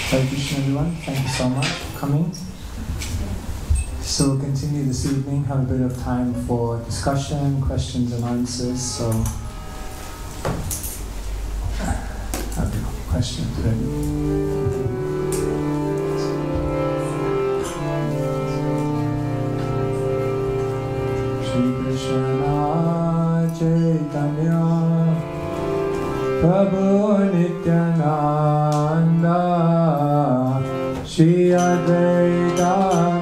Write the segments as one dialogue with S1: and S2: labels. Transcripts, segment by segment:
S1: Hare Krishna everyone, thank you so much for coming. So we'll continue this evening, have a bit of time for discussion, questions and answers. So have your questions ready. Prabhu Nityananda, Shri Advaita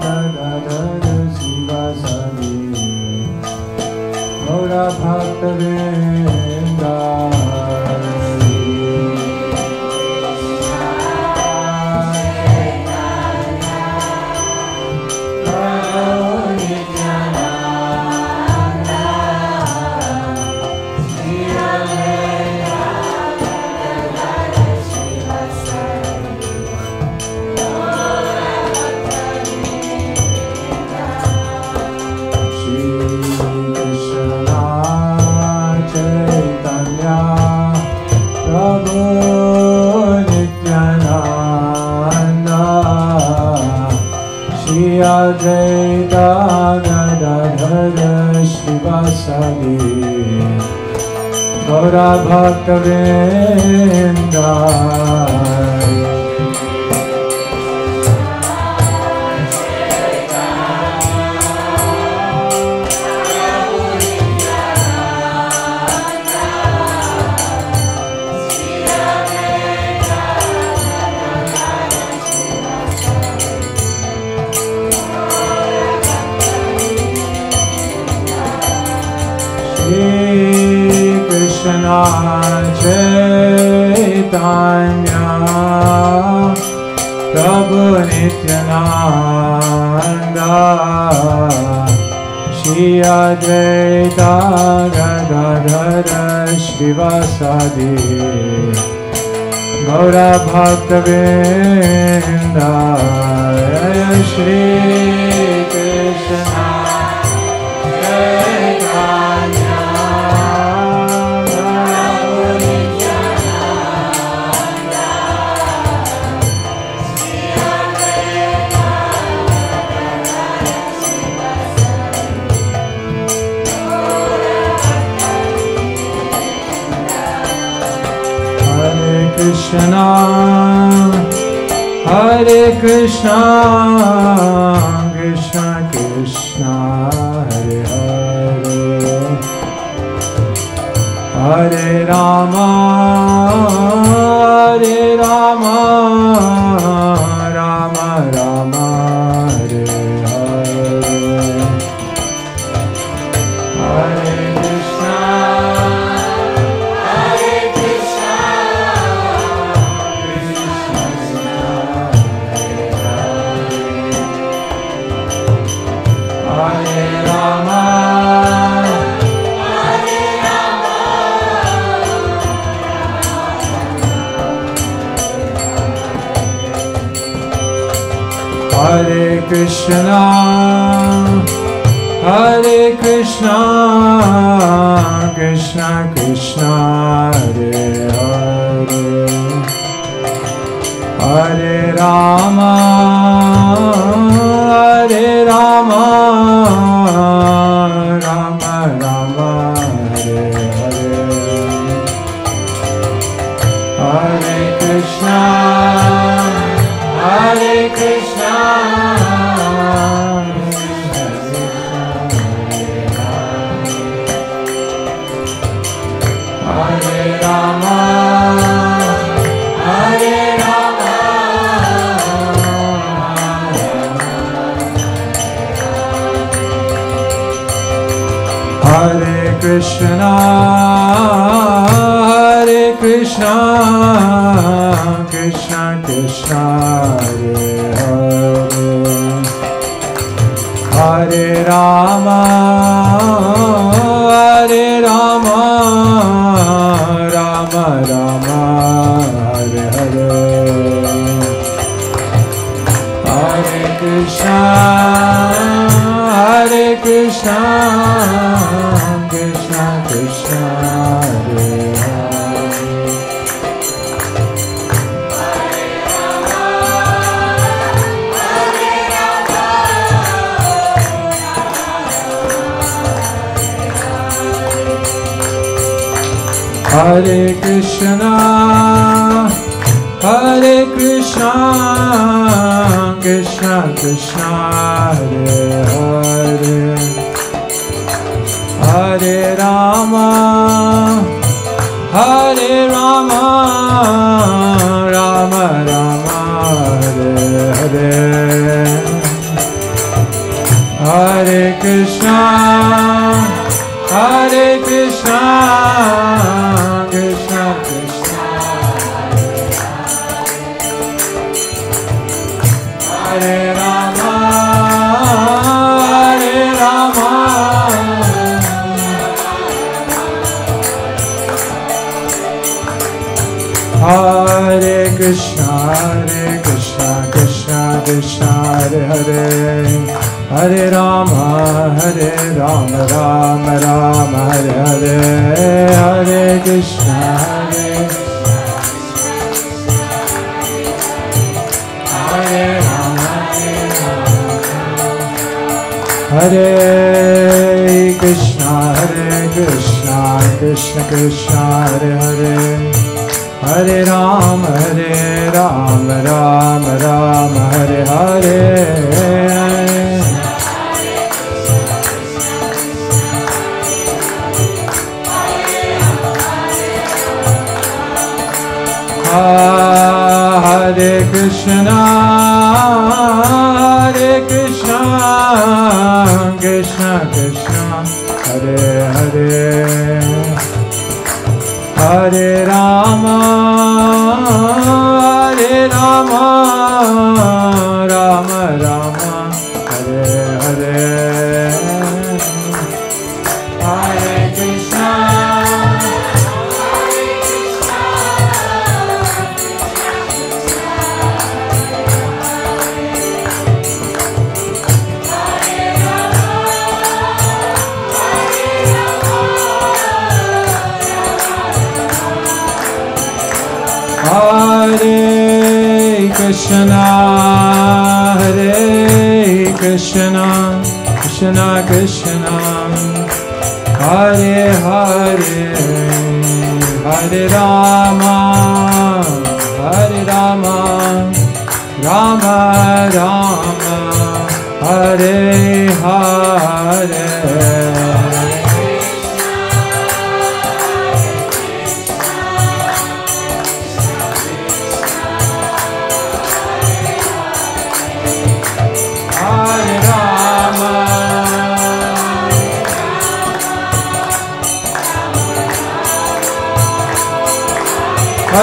S1: Gadadhara Sivasadi, Gaura Bhakta-vrinda. Advaita Gadadhara Srivasadi, Gaura Bhakta-vrinda. Krishna Chaitanya Prabhu Nityananda Shri Advaita Gadadhara Srivasadi Gaura Bhakta-vrinda. Shri Krishna Krishna, Hare Krishna, Krishna Krishna, Hare Hare, Hare Rama, Hare Rama, Rama Rama, Hare Hare, Hare Krishna, Hare Krishna. Hare Rama, Hare Rama, Hare Krishna, Hare Krishna, Krishna Krishna, Hare Hare, Hare Rama, Hare Rama, Rama Rama, Hare Hare, Hare Krishna, Hare Krishna, Hare Rama, Hare Rama, Hare Krishna, Hare Krishna, Krishna Krishna, Hare Hare, Hare Rama, Hare Rama, Rama Rama, Hare Hare, Hare Krishna, Hare Krishna, Krishna Krishna, Hare Hare, Hare Krishna, Hare Krishna, Krishna Krishna, Hare Hare, Hare Rama,
S2: Hare Rama, Rama Rama, Hare Hare, Hare Krishna, Hare Krishna, Krishna Krishna, Hare Rama, Hare Rama, Hare Krishna, Krishna Krishna, Hare Hare, Hare Rama, Rama Rama, Hare Hare, Hare Krishna, Hare Rama, Hare Krishna, Krishna Krishna, Hare Hare, Hare Rama, Rama Rama, Hare Hare, Hare Krishna, Krishna Krishna, Hare Hare, Hare Rama, Rama Rama, Hare Hare,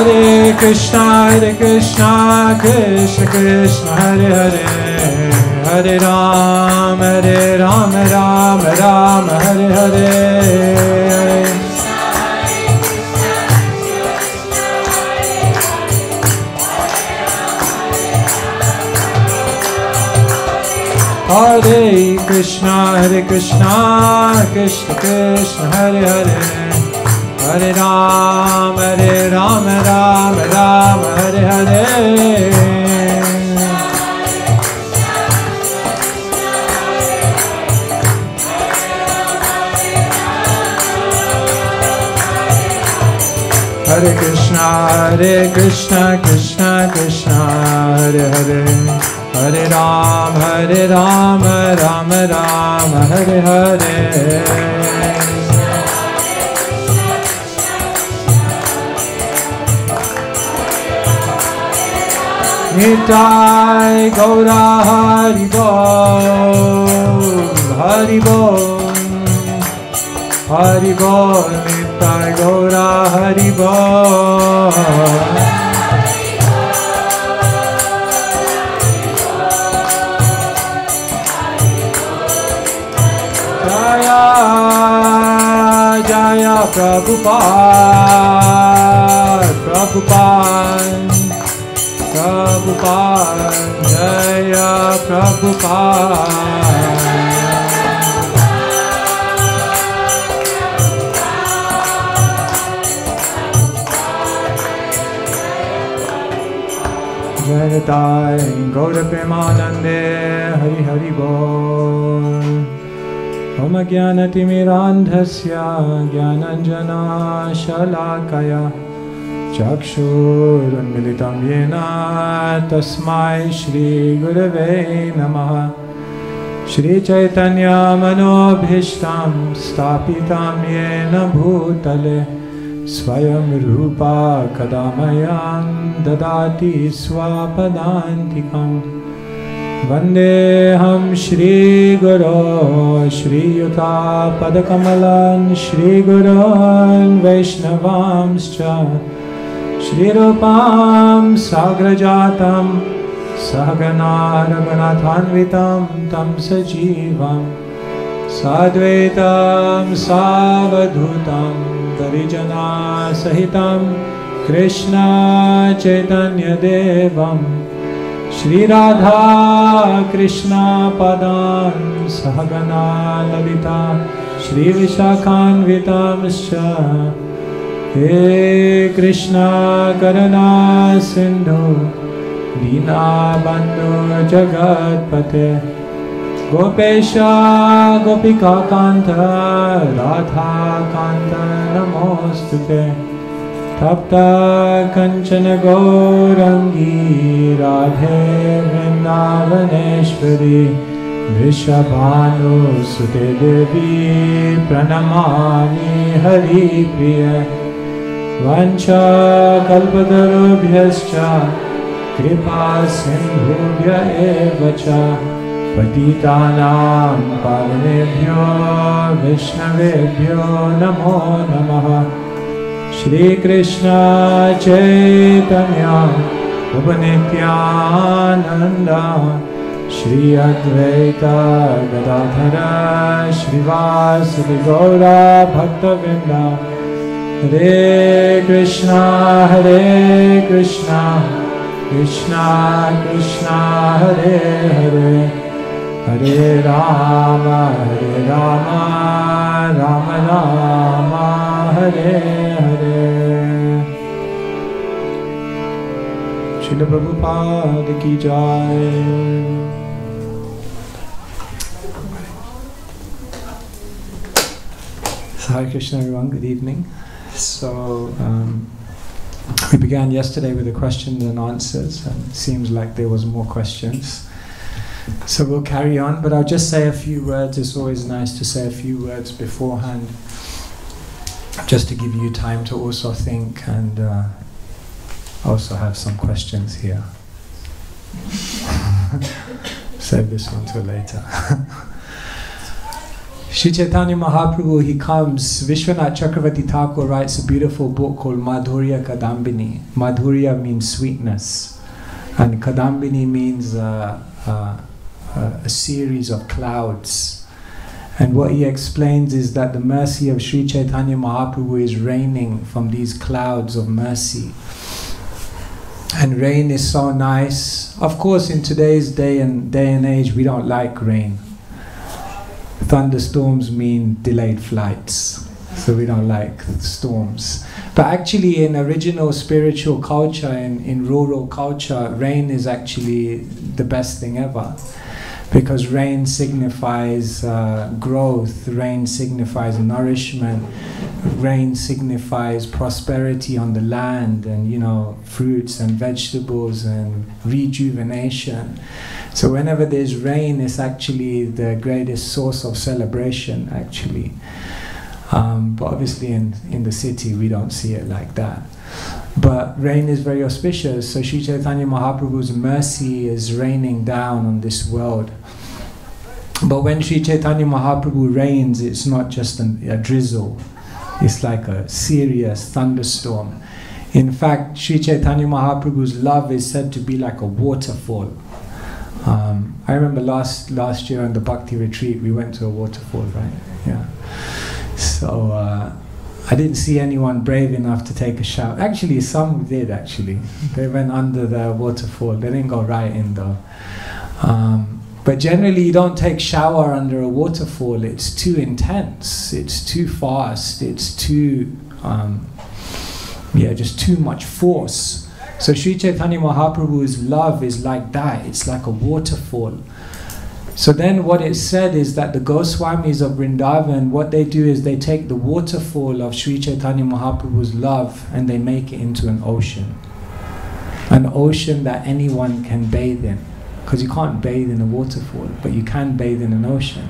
S2: Hare Krishna, Hare Krishna, Krishna Krishna, Hare Hare, Hare Rama, Rama Rama, Hare Hare, Hare Krishna, Krishna Krishna, Hare Hare, Hare Rama, Rama, Hare Hare, Hare Krishna, Krishna Krishna, Hare Hare, Hare Rama, Rama, Hare Hare, Hare Krishna, Krishna Krishna, Hare Hare, Hare Rama, Rama, Hare Hare, Nitai Gaura Hari Bol, Hari Bol, Hari Bol, Nitai Gaura Hari Bol, Jaya Jaya Prabhupada, Prabhupada, Jaya Prabhupada, Jai Gaura Premanande, Hari Hari Bol. Om Jnanatimirandhasya Jnananjana Shalakaya Chakshurunmilitam Yena Tasmai Shri Gurave Namaha. Shri Chaitanya Manobhishtam Stapitam Yena Bhutale Svayam Rupa Kadamayam Dadati Swapadantikam Vandeham Shri Guru Shri Yuta Padakamalan Shri Gurun Vaishnavamscha Shri Rupam Sagrajatam Sahagana Raghunathanvitam Tam Sajivam Sadvaitam Savadhutam Parijana Sahitam Krishna Chaitanya Devam Shri Radha Krishna Padan Sahagana Lalita Shri Vishakhanvitamscha He Krishna Karuna Sindhu Dina Bandhu Jagatpate Gopesha Gopika Kanta Radha Kanta Namostute Tapta Kanchana Gaurangi Radhe Vrindavaneshwari Vrishabhanu Sute Devi Pranamami Hari Priya Vancha Kalpatarubhyascha Kripa Sindhubhya Evacha Patitanam Pavanebhyo Vishnavebhyo Namo Namaha Shri Krishna Chaitanya Upanityananda Shri Advaita Gadadhara Shrivasadi Gaura Bhaktavinda Hare Krishna Krishna Krishna Hare Hare Hare Rama Rama Rama Hare Hare Srila Prabhupada Ki Jai. So Hare Krishna everyone, good evening. So we began yesterday with the questions and answers, and it seems like there was more questions. So we'll carry on, but I'll just say a few words. It's always nice to say a few words beforehand, just to give you time to also think and also have some questions here. Save this one till later. Sri Chaitanya Mahaprabhu, he comes, Vishwanath Chakravarti Thakur writes a beautiful book called Madhurya Kadambini. Madhurya means sweetness, and Kadambini means a series of clouds. And what he explains is that the mercy of Sri Chaitanya Mahaprabhu is raining from these clouds of mercy. And rain is so nice. Of course, in today's day and age, we don't like rain. Thunderstorms mean delayed flights, so we don't like storms. But actually in original spiritual culture, in rural culture, rain is actually the best thing ever. Because rain signifies growth, rain signifies nourishment, rain signifies prosperity on the land, and fruits and vegetables and rejuvenation. So whenever there's rain, it's actually the greatest source of celebration, actually. But obviously in the city we don't see it like that. But rain is very auspicious, so Sri Chaitanya Mahaprabhu's mercy is raining down on this world. But when Sri Chaitanya Mahaprabhu rains, it's not just a drizzle, it's like a serious thunderstorm. In fact, Sri Chaitanya Mahaprabhu's love is said to be like a waterfall. I remember last year on the Bhakti retreat, we went to a waterfall, right? Yeah. So I didn't see anyone brave enough to take a shower. Actually, some did, actually. They went under the waterfall. They didn't go right in, though. But generally, you don't take shower under a waterfall. It's too intense. It's too fast. It's too, just too much force. So Sri Chaitanya Mahaprabhu's love is like that. It's like a waterfall. So then what it said is that the Goswamis of Vrindavan, what they do is they take the waterfall of Sri Chaitanya Mahaprabhu's love and they make it into an ocean. An ocean that anyone can bathe in. Because you can't bathe in a waterfall, but you can bathe in an ocean.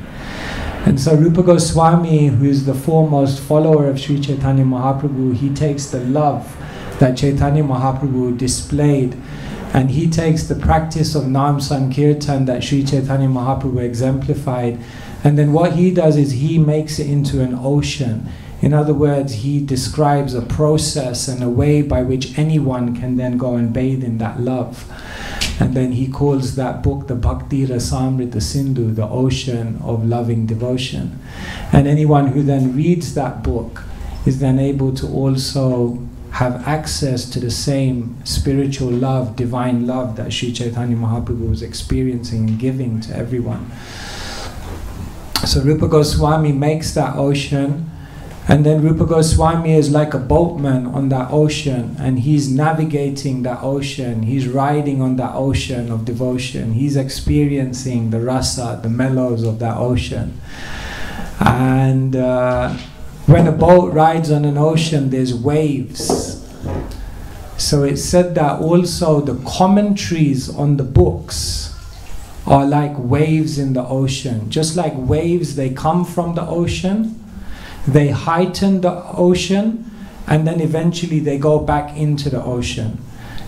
S2: And so Rupa Goswami, who is the foremost follower of Sri Chaitanya Mahaprabhu, he takes the love that Chaitanya Mahaprabhu displayed, and he takes the practice of Nam Sankirtan that Sri Chaitanya Mahaprabhu exemplified, and then what he does is he makes it into an ocean. In other words, he describes a process and a way by which anyone can then go and bathe in that love. And then he calls that book the Bhakti Rasamrita Sindhu, the ocean of loving devotion. And anyone who then reads that book is then able to also have access to the same spiritual love, divine love that Sri Chaitanya Mahaprabhu was experiencing and giving to everyone. So Rupa Goswami makes that ocean, and then Rupa Goswami is like a boatman on that ocean, and he's navigating that ocean, he's riding on that ocean of devotion, he's experiencing the rasa, the mellows of that ocean. And when a boat rides on an ocean, there's waves. So it's said that also the commentaries on the books are like waves in the ocean. Just like waves, they come from the ocean, they heighten the ocean, and then eventually they go back into the ocean.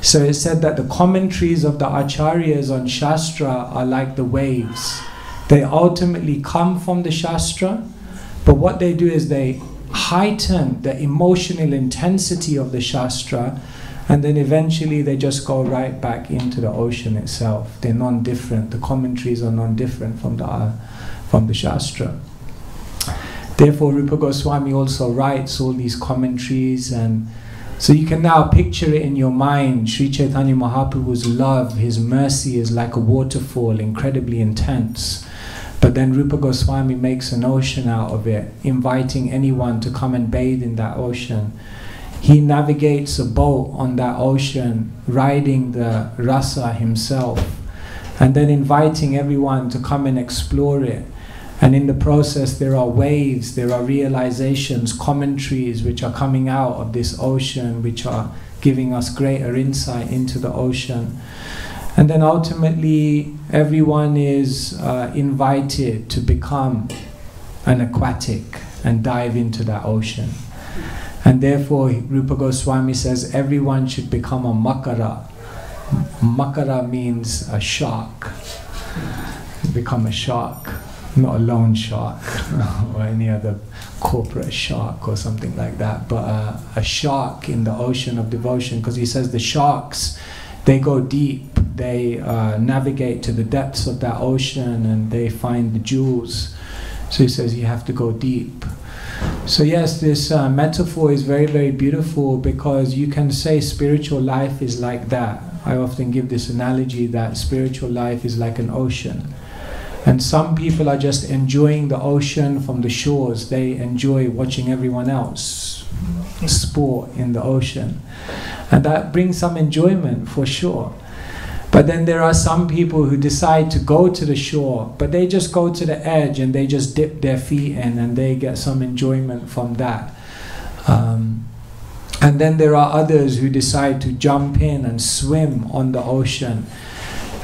S2: So it's said that the commentaries of the acharyas on Shastra are like the waves. They ultimately come from the Shastra, but what they do is they heighten the emotional intensity of the Shastra, and then eventually they just go right back into the ocean itself. They're non-different. The commentaries are non-different from the Shastra. Therefore, Rupa Goswami also writes all these commentaries, and so you can now picture it in your mind. Sri Chaitanya Mahaprabhu's love, his mercy is like a waterfall, incredibly intense. But then Rupa Goswami makes an ocean out of it, inviting anyone to come and bathe in that ocean. He navigates a boat on that ocean, riding the rasa himself, and then inviting everyone to come and explore it. And in the process there are waves, there are realizations, commentaries which are coming out of this ocean, which are giving us greater insight into the ocean. And then ultimately everyone is invited to become an aquatic and dive into that ocean. And therefore Rupa Goswami says everyone should become a makara. Makara means a shark. Become a shark. Not a loan shark or any other corporate shark or something like that, but a shark in the ocean of devotion, because he says the sharks, they go deep, they navigate to the depths of that ocean and they find the jewels. So he says you have to go deep. So yes, this metaphor is very, very beautiful, because you can say spiritual life is like that. I often give this analogy that spiritual life is like an ocean. And some people are just enjoying the ocean from the shores. They enjoy watching everyone else sport in the ocean. And that brings some enjoyment for sure. But then there are some people who decide to go to the shore, but they just go to the edge and they just dip their feet in and they get some enjoyment from that. And then there are others who decide to jump in and swim on the ocean.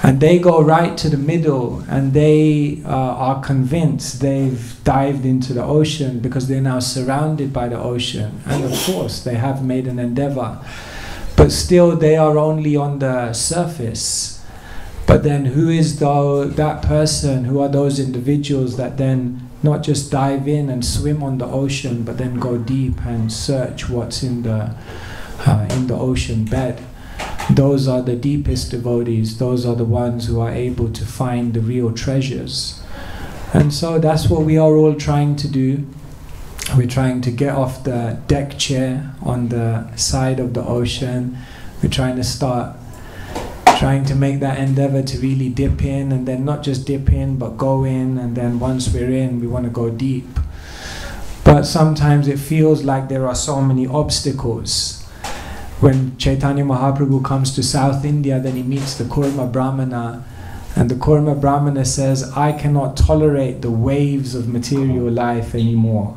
S2: And they go right to the middle and they are convinced they've dived into the ocean because they're now surrounded by the ocean. And of course they have made an endeavor. But still they are only on the surface. But then who is that person, who are those individuals that then not just dive in and swim on the ocean, but then go deep and search what's in the ocean bed? Those are the deepest devotees. Those are the ones who are able to find the real treasures. And so that's what we are all trying to do. We're trying to get off the deck chair on the side of the ocean. We're trying to start trying to make that endeavor to really dip in, and then not just dip in but go in, and then once we're in we want to go deep. But sometimes it feels like there are so many obstacles. When Chaitanya Mahaprabhu comes to South India, then he meets the Kurma Brahmana, and the Kurma Brahmana says, I cannot tolerate the waves of material life anymore.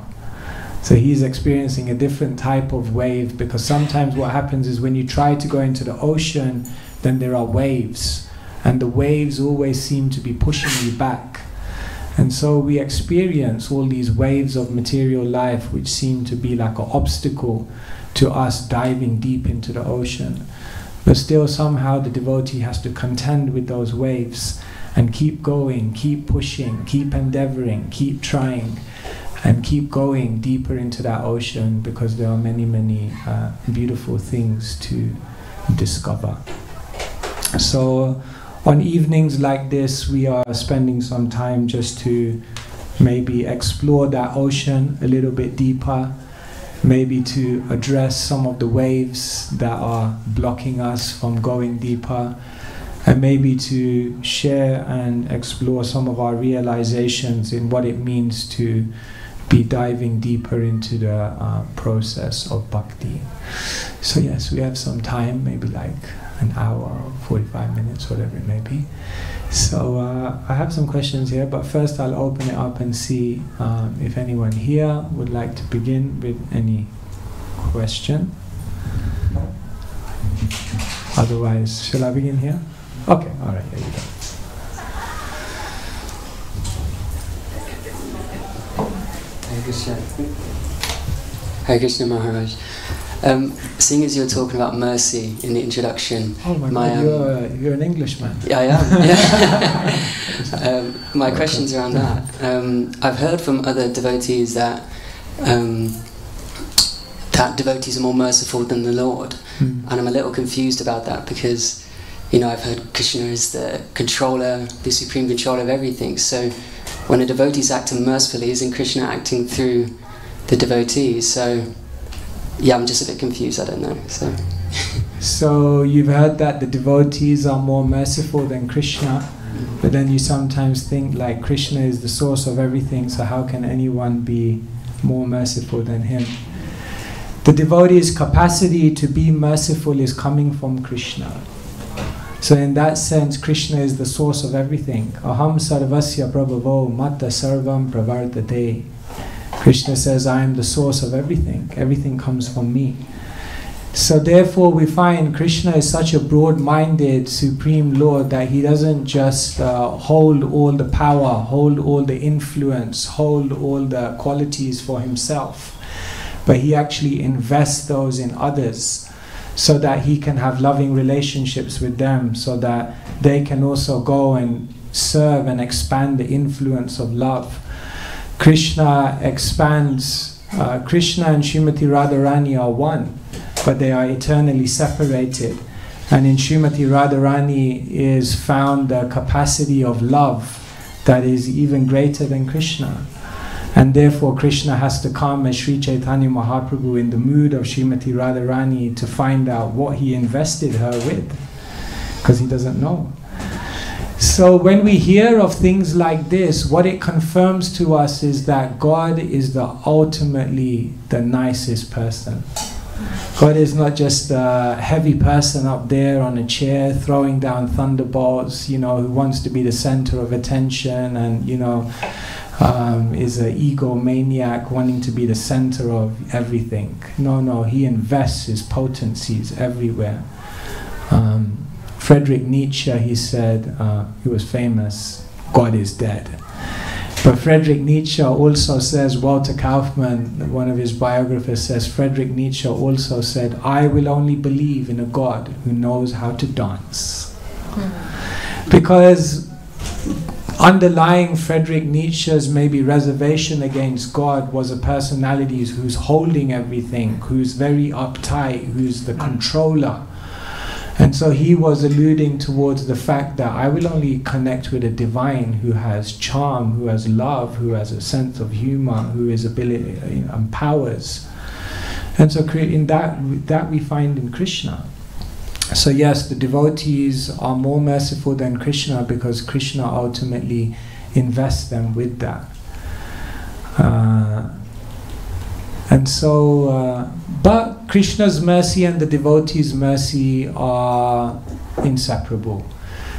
S2: So he's experiencing a different type of wave, because sometimes what happens is when you try to go into the ocean, then there are waves, and the waves always seem to be pushing you back. And so we experience all these waves of material life which seem to be like an obstacle to us diving deep into the ocean. But still somehow the devotee has to contend with those waves and keep going, keep pushing, keep endeavoring, keep trying, and keep going deeper into that ocean, because there are many, many beautiful things to discover. So on evenings like this, we are spending some time just to maybe explore that ocean a little bit deeper, maybe to address some of the waves that are blocking us from going deeper, and maybe to share and explore some of our realizations in what it means to be diving deeper into the process of bhakti. So yes, we have some time, maybe like an hour or 45 minutes, whatever it may be. So I have some questions here, but first I'll open it up and see if anyone here would like to begin with any question. Otherwise, shall I begin here? Okay, all right, there you go.
S3: Hare Krishna Maharaj. Seeing as you're talking about mercy in the introduction,
S2: oh my God, you're an Englishman.
S3: Yeah, I am. My question's around that. I've heard from other devotees that that devotees are more merciful than the Lord, and I'm a little confused about that, because I've heard Krishna is the controller, the supreme controller of everything. So when a devotee is acting mercifully, isn't Krishna acting through the devotees? So yeah, I'm just a bit confused, I don't know.
S2: So you've heard that the devotees are more merciful than Krishna, but then you sometimes think like Krishna is the source of everything, so how can anyone be more merciful than him? The devotee's capacity to be merciful is coming from Krishna. So in that sense, Krishna is the source of everything. Aham sarvasya prabhavo matta sarvam pravartate. Krishna says, I am the source of everything. Everything comes from me. So therefore we find Krishna is such a broad-minded Supreme Lord that he doesn't just hold all the power, hold all the influence, hold all the qualities for himself. But he actually invests those in others, so that he can have loving relationships with them, so that they can also go and serve and expand the influence of love. Krishna expands, Krishna and Srimati Radharani are one, but they are eternally separated. And in Srimati Radharani is found the capacity of love that is even greater than Krishna. And therefore Krishna has to come as Sri Chaitanya Mahaprabhu in the mood of Srimati Radharani to find out what he invested her with, because he doesn't know. So when we hear of things like this, what it confirms to us is that God is ultimately the nicest person. God is not just a heavy person up there on a chair throwing down thunderbolts, who wants to be the center of attention and, is an egomaniac wanting to be the center of everything. No, he invests his potencies everywhere. Friedrich Nietzsche, he said, he was famous, God is dead. But Friedrich Nietzsche also says, Walter Kaufmann, one of his biographers, says, Friedrich Nietzsche also said, I will only believe in a God who knows how to dance. Because underlying Friedrich Nietzsche's maybe reservation against God was a personality who's holding everything, who's very uptight, who's the controller. And so he was alluding towards the fact that I will only connect with a divine who has charm, who has love, who has a sense of humor, who is ability and powers. And so in that we find in Krishna. So yes, the devotees are more merciful than Krishna because Krishna ultimately invests them with that. But Krishna's mercy and the devotee's mercy are inseparable.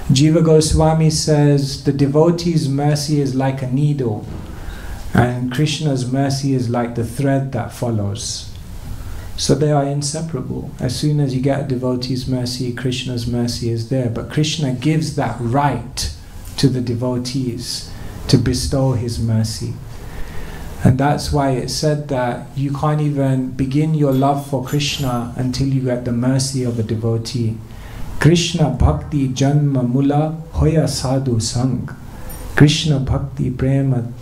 S2: Jiva Goswami says the devotee's mercy is like a needle and Krishna's mercy is like the thread that follows. So they are inseparable. As soon as you get a devotee's mercy, Krishna's mercy is there. But Krishna gives that right to the devotees. to bestow his mercy. And that's why it said that you can't even begin your love for Krishna until you get the mercy of a devotee. Krishna bhakti janma mula hoya sadhu sang. Krishna bhakti prema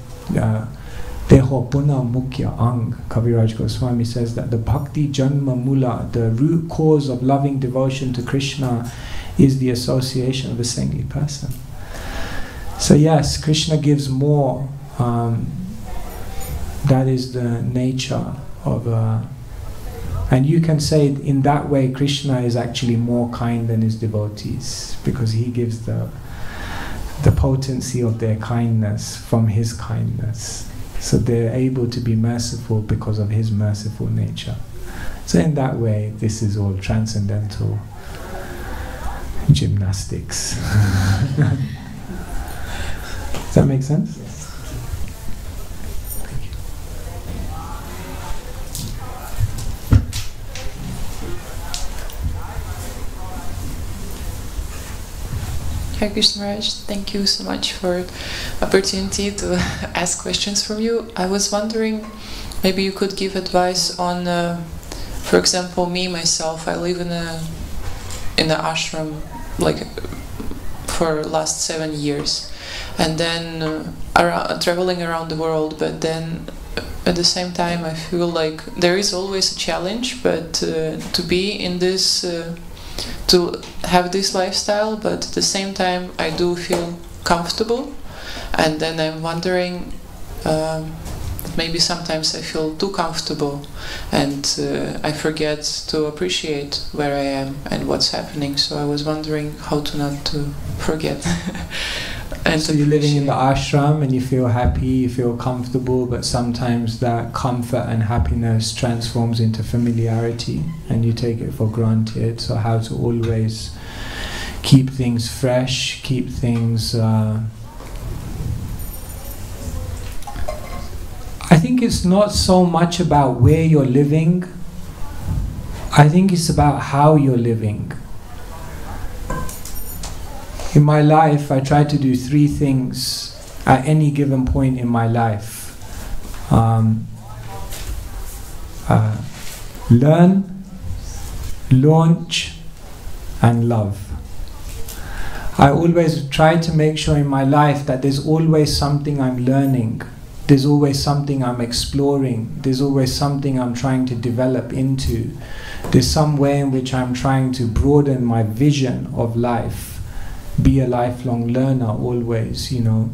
S2: deho puna mukhya ang. Kaviraj Goswami says that the bhakti janma mula, the root cause of loving devotion to Krishna, is the association of a saintly person. So yes, Krishna gives more. That is the nature of and you can say in that way Krishna is actually more kind than his devotees, because he gives the potency of their kindness from his kindness. So they're able to be merciful because of his merciful nature. So in that way, this is all transcendental gymnastics. Does that make sense?
S4: Hare Krishna Maharaj, thank you so much for the opportunity to ask questions from you. I was wondering, maybe you could give advice on, for example, me, myself, I live in a ashram like for last 7 years, and then traveling around the world, but then at the same time I feel like there is always a challenge, but to be in this to have this lifestyle, but at the same time I do feel comfortable, and then I'm wondering maybe sometimes I feel too comfortable and I forget to appreciate where I am and what's happening. So I was wondering how to not to forget. And
S2: so you're living in the ashram and you feel happy, you feel comfortable, but sometimes that comfort and happiness transforms into familiarity and you take it for granted. So how to always keep things fresh, keep things... I think it's not so much about where you're living, I think it's about how you're living. In my life, I try to do 3 things at any given point in my life. Learn, launch, and love. I always try to make sure in my life that there's always something I'm learning. There's always something I'm exploring. There's always something I'm trying to develop into. There's some way in which I'm trying to broaden my vision of life. Be a lifelong learner always, you know.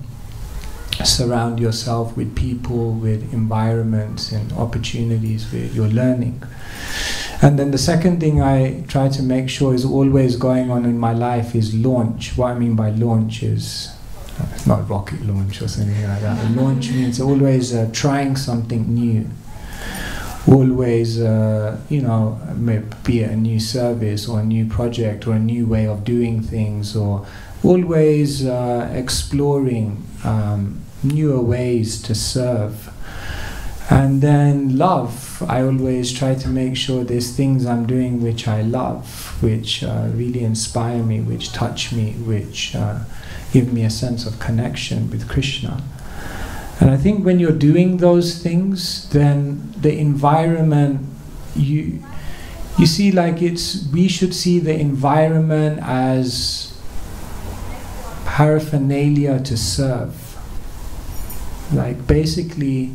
S2: Surround yourself with people, with environments and opportunities where you're learning. And then the second thing I try to make sure is always going on in my life is launch. What I mean by launch is not rocket launch or something like that. Launch means always trying something new. Always, you know, be it a new service or a new project or a new way of doing things, or always exploring newer ways to serve. And then love. I always try to make sure there's things I'm doing which I love, which really inspire me, which touch me, which give me a sense of connection with Krishna. And I think when you're doing those things, then the environment, you see, like we should see the environment as paraphernalia to serve. Like basically,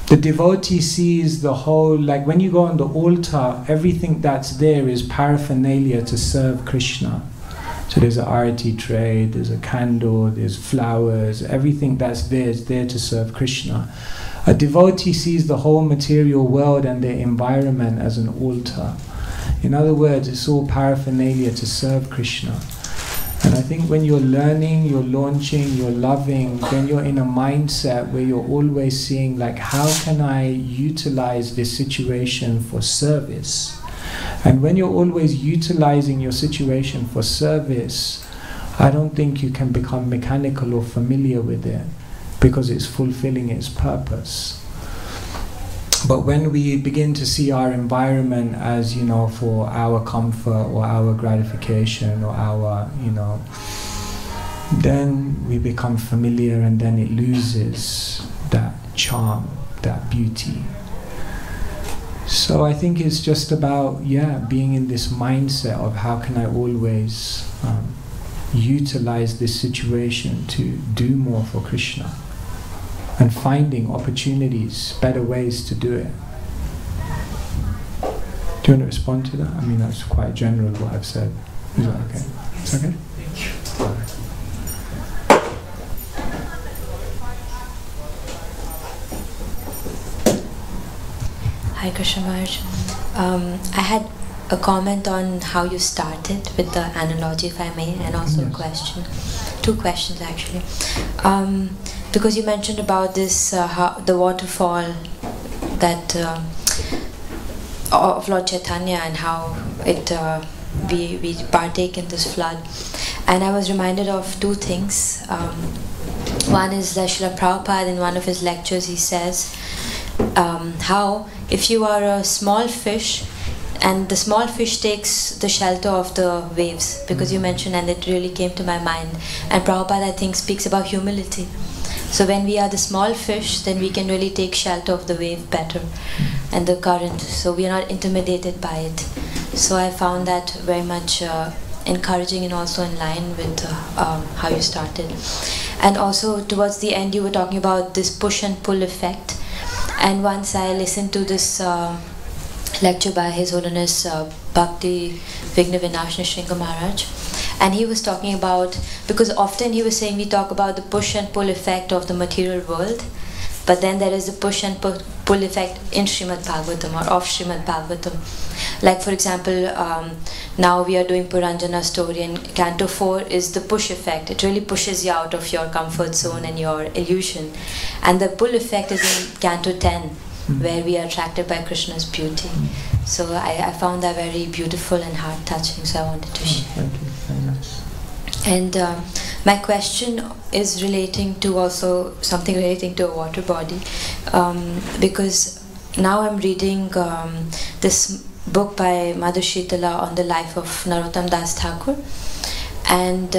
S2: the devotee sees the whole, like when you go on the altar, everything that's there is paraphernalia to serve Krishna. So there's an arati tray, there's a candle, there's flowers, everything that's there is there to serve Krishna. A devotee sees the whole material world and their environment as an altar. In other words, it's all paraphernalia to serve Krishna. And I think when you're learning, you're launching, you're loving, then you're in a mindset where you're always seeing, like, how can I utilize this situation for service? And when you're always utilizing your situation for service, I don't think you can become mechanical or familiar with it, because it's fulfilling its purpose. But when we begin to see our environment as, you know, for our comfort or our gratification or our, you know, then we become familiar, and then it loses that charm, that beauty. So I think it's just about, being in this mindset of how can I always utilize this situation to do more for Krishna, and finding opportunities, better ways to do it. Do you want to respond to that? I mean, that's quite general what I've said. Is that okay? It's okay?
S1: Thank you.
S5: Hi Krishna Maharaj. I had a comment on how you started with the analogy, if I may, and also a question. Two questions actually. Because you mentioned about this, the waterfall that of Lord Chaitanya, and how it we partake in this flood. And I was reminded of two things. One is that Srila Prabhupada, in one of his lectures, he says how if you are a small fish and the small fish takes the shelter of the waves, because you mentioned, and it really came to my mind, and Prabhupada I think speaks about humility. So when we are the small fish, then we can really take shelter of the wave better and the current, so we are not intimidated by it. So I found that very much encouraging, and also in line with how you started. And also towards the end you were talking about this push and pull effect. And once I listened to this lecture by His Holiness Bhakti Vigna Vinashna Shringa Maharaj, and he was talking about, because often he was saying we talk about the push and pull effect of the material world, but then there is the push and pull effect in Srimad Bhagavatam, or of Srimad Bhagavatam. Like for example, now we are doing Puranjana story, and Canto 4 is the push effect. It really pushes you out of your comfort zone and your illusion. And the pull effect is in Canto 10, where we are attracted by Krishna's beauty. So I found that very beautiful and heart-touching, so I wanted to share.
S2: Thank you, very nice.
S5: And my question is relating to also something relating to a water body, because now I'm reading this book by Mother Shitala on the life of Narottam Das Thakur. And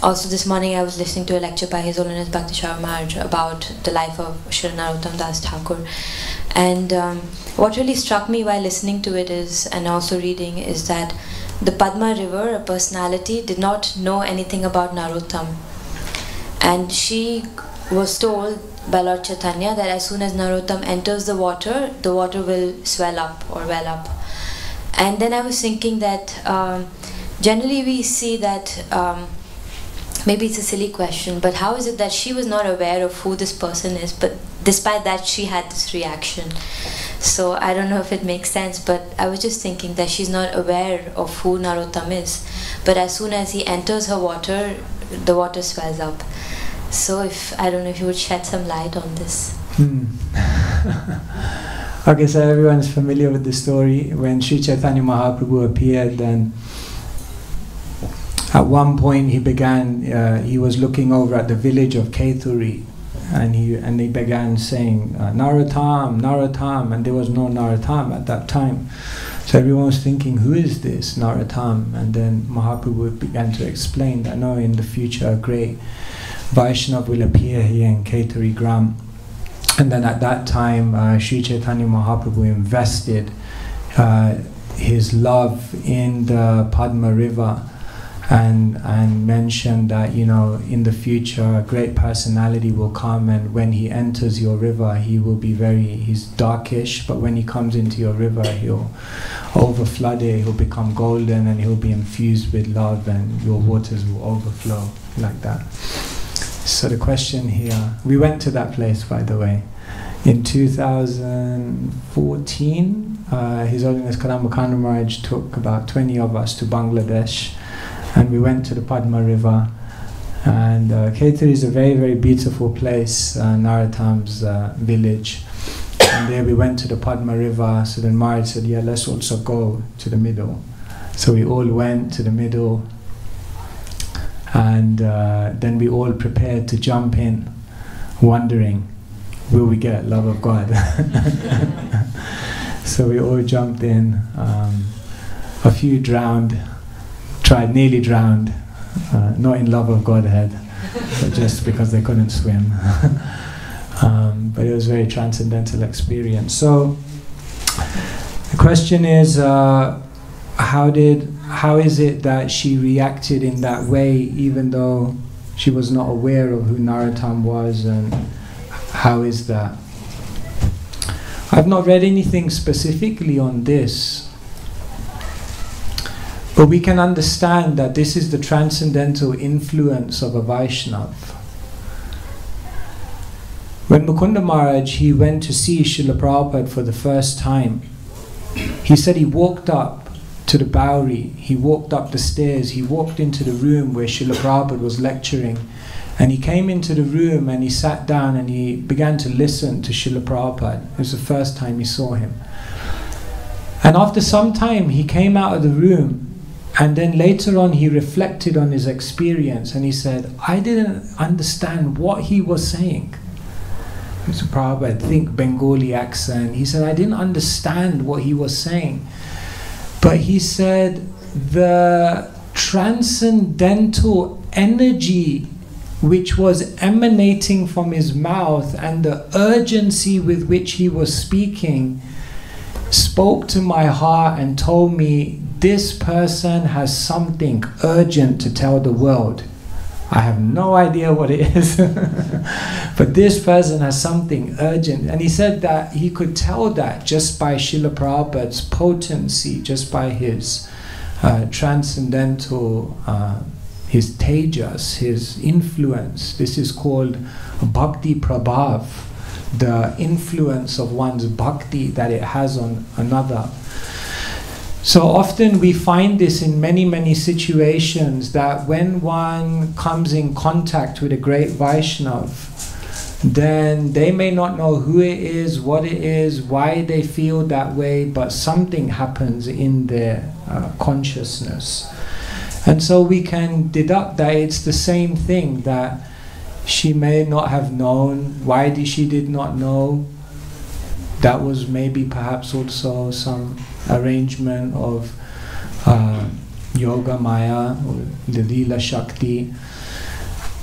S5: also this morning I was listening to a lecture by His Holiness Bhakti Sharma Maharaj about the life of Shri Narottam Das Thakur. And what really struck me while listening to it is, and also reading, is that the Padma River, a personality, did not know anything about Narottam. And she was told by Lord Chaitanya that as soon as Narottam enters the water will swell up or well up. And then I was thinking that generally we see that, maybe it's a silly question, but how is it that she was not aware of who this person is, but despite that she had this reaction? So I don't know if it makes sense, but I was just thinking that she's not aware of who Narottam is, but as soon as he enters her water, the water swells up. So I don't know if you would shed some light on this.
S2: Okay, so everyone's familiar with the story. When Sri Chaitanya Mahaprabhu appeared, then at one point he was looking over at the village of Keturi, and he began saying, Narottam, Narottam, and there was no Narottam at that time. So everyone was thinking, who is this Narottam? And then Mahaprabhu began to explain that, no, in the future a great Vaishnava will appear here in Keturi Gram. And then at that time, Sri Chaitanya Mahaprabhu invested his love in the Padma River, and mentioned that, you know, in the future a great personality will come, and when he enters your river he will be he's darkish, but when he comes into your river he'll overflood it, he'll become golden, and he'll be infused with love, and your waters will overflow, like that. So the question here, we went to that place, by the way, in 2014. His Holiness Kadamba Maharaj took about 20 of us to Bangladesh, and we went to the Padma River. And Keturi is a very, very beautiful place, Narottam's village. And there we went to the Padma River. So then Maharaj said, yeah, let's also go to the middle. So we all went to the middle, and then we all prepared to jump in, wondering, will we get love of God? So we all jumped in. A few drowned, nearly drowned, not in love of Godhead, but just because they couldn't swim. But it was a very transcendental experience. So the question is, how is it that she reacted in that way, even though she was not aware of who Narottam was, and how is that? I've not read anything specifically on this, but we can understand that this is the transcendental influence of a Vaishnava. When Mukunda Maharaj, he went to see Srila Prabhupada for the first time, he said he walked up to the Bowery, he walked up the stairs, he walked into the room where Srila Prabhupada was lecturing, and he came into the room and he sat down and he began to listen to Srila Prabhupada. It was the first time he saw him. And after some time he came out of the room, and then later on he reflected on his experience and he said, I didn't understand what he was saying. Mr. Prabhupada, think Bengali accent. He said, I didn't understand what he was saying. But he said, the transcendental energy which was emanating from his mouth and the urgency with which he was speaking spoke to my heart and told me, this person has something urgent to tell the world. I have no idea what it is, but this person has something urgent. And he said that he could tell that just by Srila Prabhupada's potency, just by his transcendental, his tejas, his influence. This is called bhakti prabhav, the influence of one's bhakti that it has on another. So often we find this in many, many situations, that when one comes in contact with a great Vaishnava, then they may not know who it is, what it is, why they feel that way, but something happens in their consciousness. And so we can deduct that it's the same thing, that she may not have known. Why she did not know? That was maybe perhaps also some arrangement of Yoga Maya or the Lila Shakti.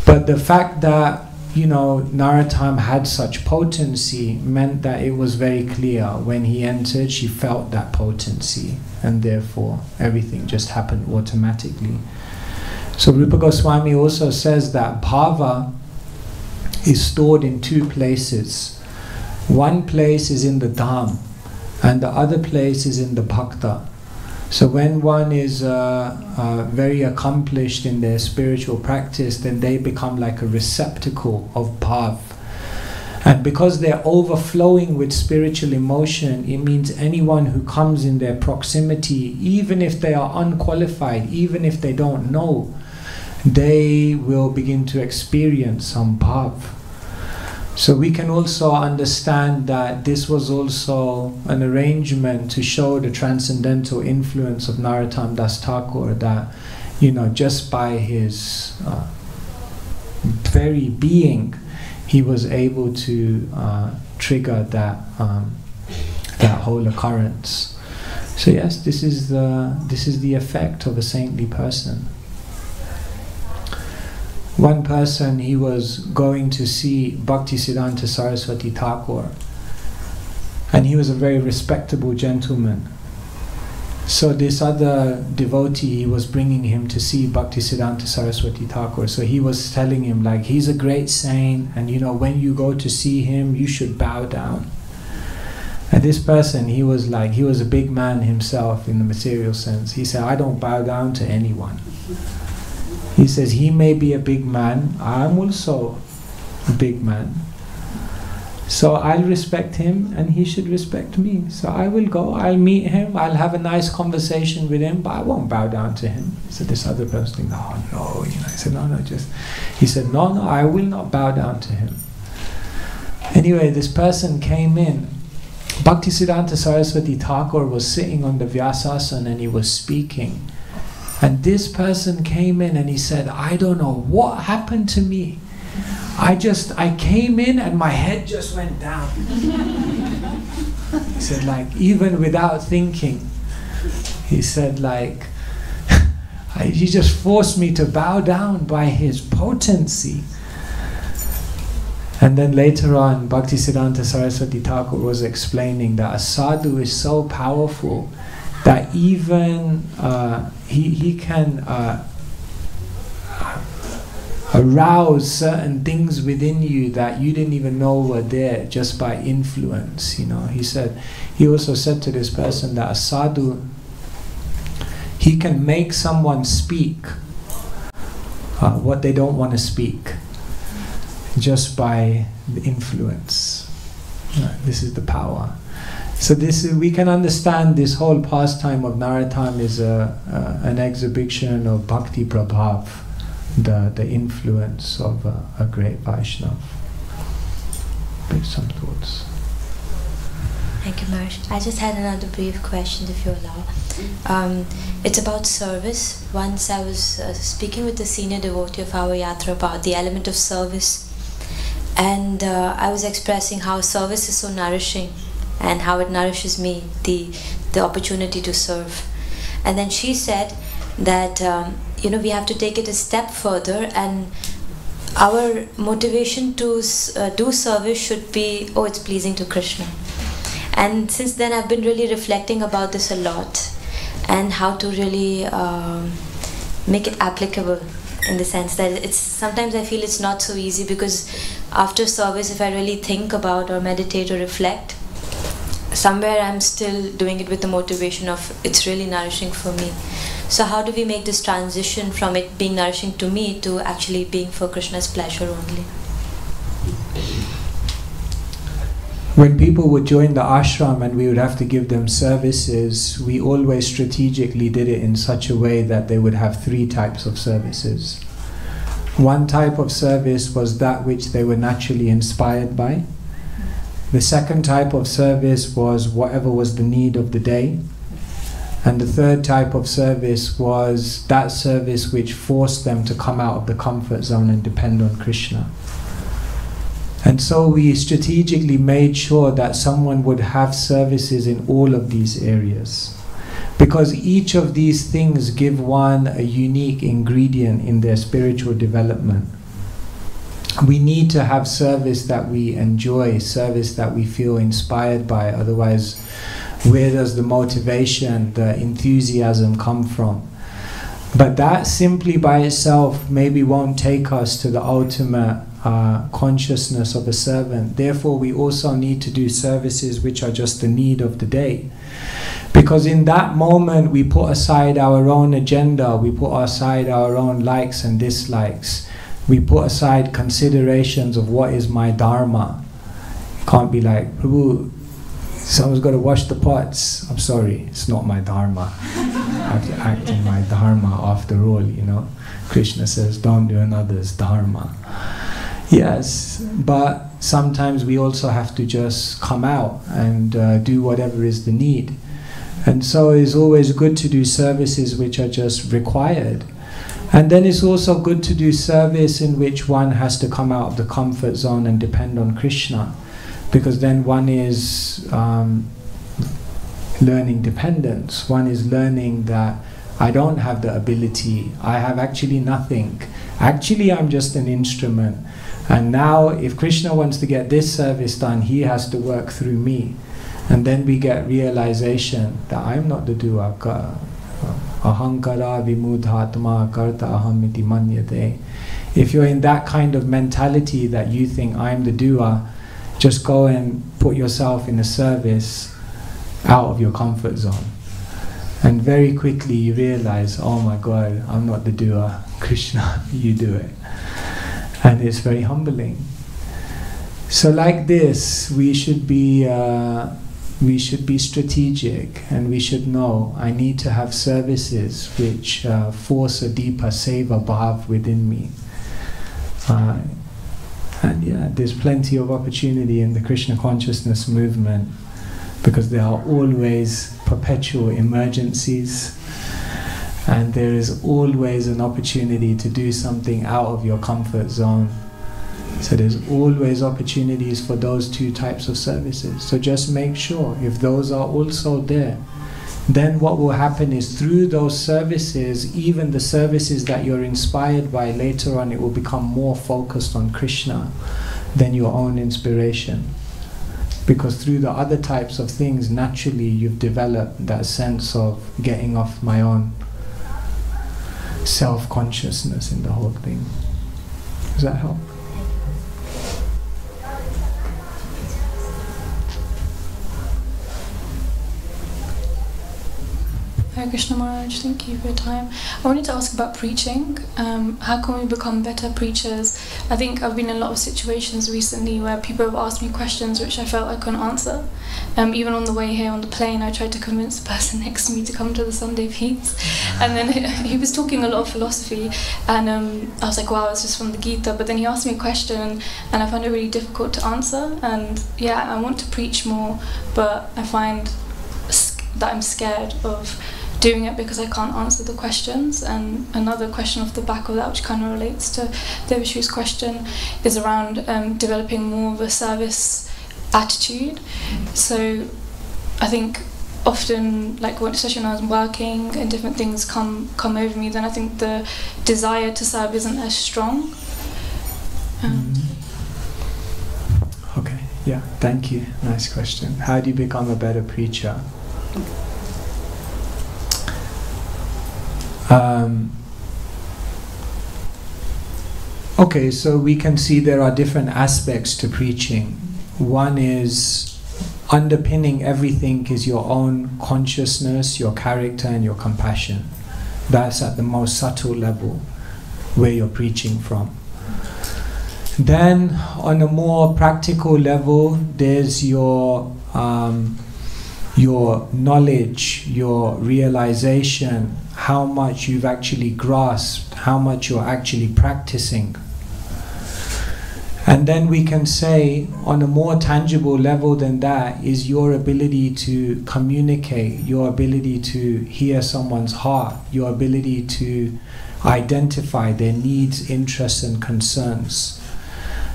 S2: But the fact that, you know, Narottam had such potency meant that it was very clear. When he entered, she felt that potency, and therefore everything just happened automatically. So Rupa Goswami also says that bhava is stored in two places. One place is in the dham, and the other place is in the bhakta. So when one is very accomplished in their spiritual practice, then they become like a receptacle of bhav. And because they're overflowing with spiritual emotion, it means anyone who comes in their proximity, even if they are unqualified, even if they don't know, they will begin to experience some bhav. So we can also understand that this was also an arrangement to show the transcendental influence of Narottam Das Thakur, that, you know, just by his very being, he was able to trigger that whole occurrence. So yes, this is the effect of a saintly person. One person, he was going to see Bhaktisiddhanta Saraswati Thakur, and he was a very respectable gentleman. So this other devotee, he was bringing him to see Bhaktisiddhanta Saraswati Thakur. So he was telling him, like, he's a great saint, and you know, when you go to see him, you should bow down. And this person, he was a big man himself in the material sense. He said, I don't bow down to anyone. He says, he may be a big man, I'm also a big man. So I'll respect him and he should respect me. So I will go, I'll meet him, I'll have a nice conversation with him, but I won't bow down to him. So this other person, no, you know. I said, no, he said, no, I will not bow down to him. Anyway, this person came in. Bhaktisiddhanta Saraswati Thakur was sitting on the Vyasasana and he was speaking. And this person came in and he said, I don't know what happened to me. I came in and my head just went down. He said, like, even without thinking, he said, like, He just forced me to bow down by his potency. And then later on, Bhaktisiddhanta Saraswati Thakur was explaining that a sadhu is so powerful that even he can arouse certain things within you that you didn't even know were there just by influence. You know, he also said to this person that a sadhu, he can make someone speak what they don't want to speak just by the influence. This is the power. So we can understand this whole pastime of Narottam is an exhibition of Bhakti Prabhav, the influence of a great Vaishnava. Some thoughts.
S5: Thank you, Maharaj. I just had another brief question, if you allow. It's about service. Once I was speaking with a senior devotee of our yatra about the element of service, and I was expressing how service is so nourishing and how it nourishes me, the opportunity to serve. And then she said that we have to take it a step further, and our motivation to do service should be, it's pleasing to Krishna. And since then I've been really reflecting about this a lot, and how to really make it applicable, in the sense that sometimes I feel it's not so easy, because after service, if I really think about or meditate or reflect, somewhere I'm still doing it with the motivation of it's really nourishing for me. So how do we make this transition from it being nourishing to me to actually being for Krishna's pleasure only?
S2: When people would join the ashram and we would have to give them services, we always strategically did it in such a way that they would have 3 types of services. One type of service was that which they were naturally inspired by. The second type of service was whatever was the need of the day. And the third type of service was that service which forced them to come out of the comfort zone and depend on Krishna. And so we strategically made sure that someone would have services in all of these areas, because each of these things give one a unique ingredient in their spiritual development. We need to have service that we enjoy, service that we feel inspired by, otherwise where does the motivation, the enthusiasm come from? But that simply by itself maybe won't take us to the ultimate consciousness of a servant. Therefore we also need to do services which are just the need of the day, because in that moment we put aside our own agenda, we put aside our own likes and dislikes, we put aside considerations of what is my dharma. You can't be like, Prabhu, someone's got to wash the pots. I'm sorry, it's not my dharma. I have to act in my dharma after all, you know. Krishna says, don't do another's dharma. Yes, but sometimes we also have to just come out and do whatever is the need. And so it's always good to do services which are just required. And then it's also good to do service in which one has to come out of the comfort zone and depend on Krishna, because then one is learning dependence. One is learning that I don't have the ability, I have actually nothing. Actually I'm just an instrument. And now if Krishna wants to get this service done, he has to work through me. And then we get realization that I'm not the doer. Ahankara vimudhatma karta ahamiti manyate. If you're in that kind of mentality that you think I'm the doer, just go and put yourself in a service out of your comfort zone. And very quickly you realize, oh my God, I'm not the doer. Krishna, you do it. And it's very humbling. So like this, we should be strategic, and we should know I need to have services which force a deeper seva bhav within me. And yeah, there's plenty of opportunity in the Krishna consciousness movement, because there are always perpetual emergencies, and there is always an opportunity to do something out of your comfort zone. So there's always opportunities for those 2 types of services. So just make sure if those are also there, then what will happen is through those services, even the services that you're inspired by, later on it will become more focused on Krishna than your own inspiration. Because through the other types of things, naturally you've developed that sense of getting off my own self-consciousness in the whole thing. Does that help?
S6: Hare Krishna Maharaj, thank you for your time. I wanted to ask about preaching. How can we become better preachers? I think I've been in a lot of situations recently where people have asked me questions which I felt I couldn't answer. Even on the way here on the plane, I tried to convince the person next to me to come to the Sunday feeds. And then he was talking a lot of philosophy, and I was like, wow, it's just from the Gita. But then he asked me a question, and I found it really difficult to answer. And yeah, I want to preach more, but I find that I'm scared of doing it because I can't answer the questions. And another question off the back of that, which kind of relates to Devashu's question, is around developing more of a service attitude. So I think often, like especially when I was working and different things come over me, then I think the desire to serve isn't as strong.
S2: Okay, yeah, thank you. Nice question. How do you become a better preacher? Okay, so we can see there are different aspects to preaching. One is underpinning everything is your own consciousness, your character, and your compassion. That's at the most subtle level where you're preaching from. Then, on a more practical level, there's your knowledge, your realization, how much you've actually grasped, how much you're actually practicing. And then we can say, on a more tangible level than that, is your ability to communicate, your ability to hear someone's heart, your ability to identify their needs, interests, and concerns.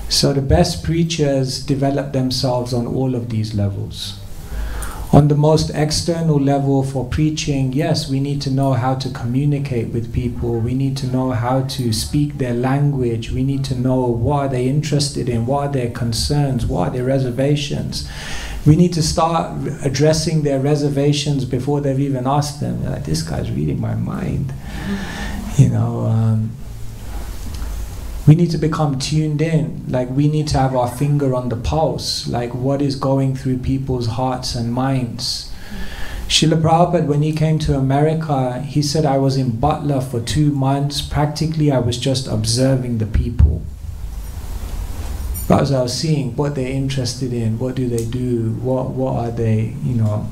S2: So the best preachers develop themselves on all of these levels. On the most external level for preaching, yes, we need to know how to communicate with people. We need to know how to speak their language. We need to know what are they interested in, what are their concerns, what are their reservations. We need to start addressing their reservations before they've even asked them. Like, this guy's reading my mind. You know, we need to become tuned in. Like, we need to have our finger on the pulse, like what is going through people's hearts and minds. Srila Prabhupada, when he came to America, he said, I was in Butler for 2 months. Practically, I was just observing the people. Because I was seeing what they're interested in, what do they do, what are they, you know,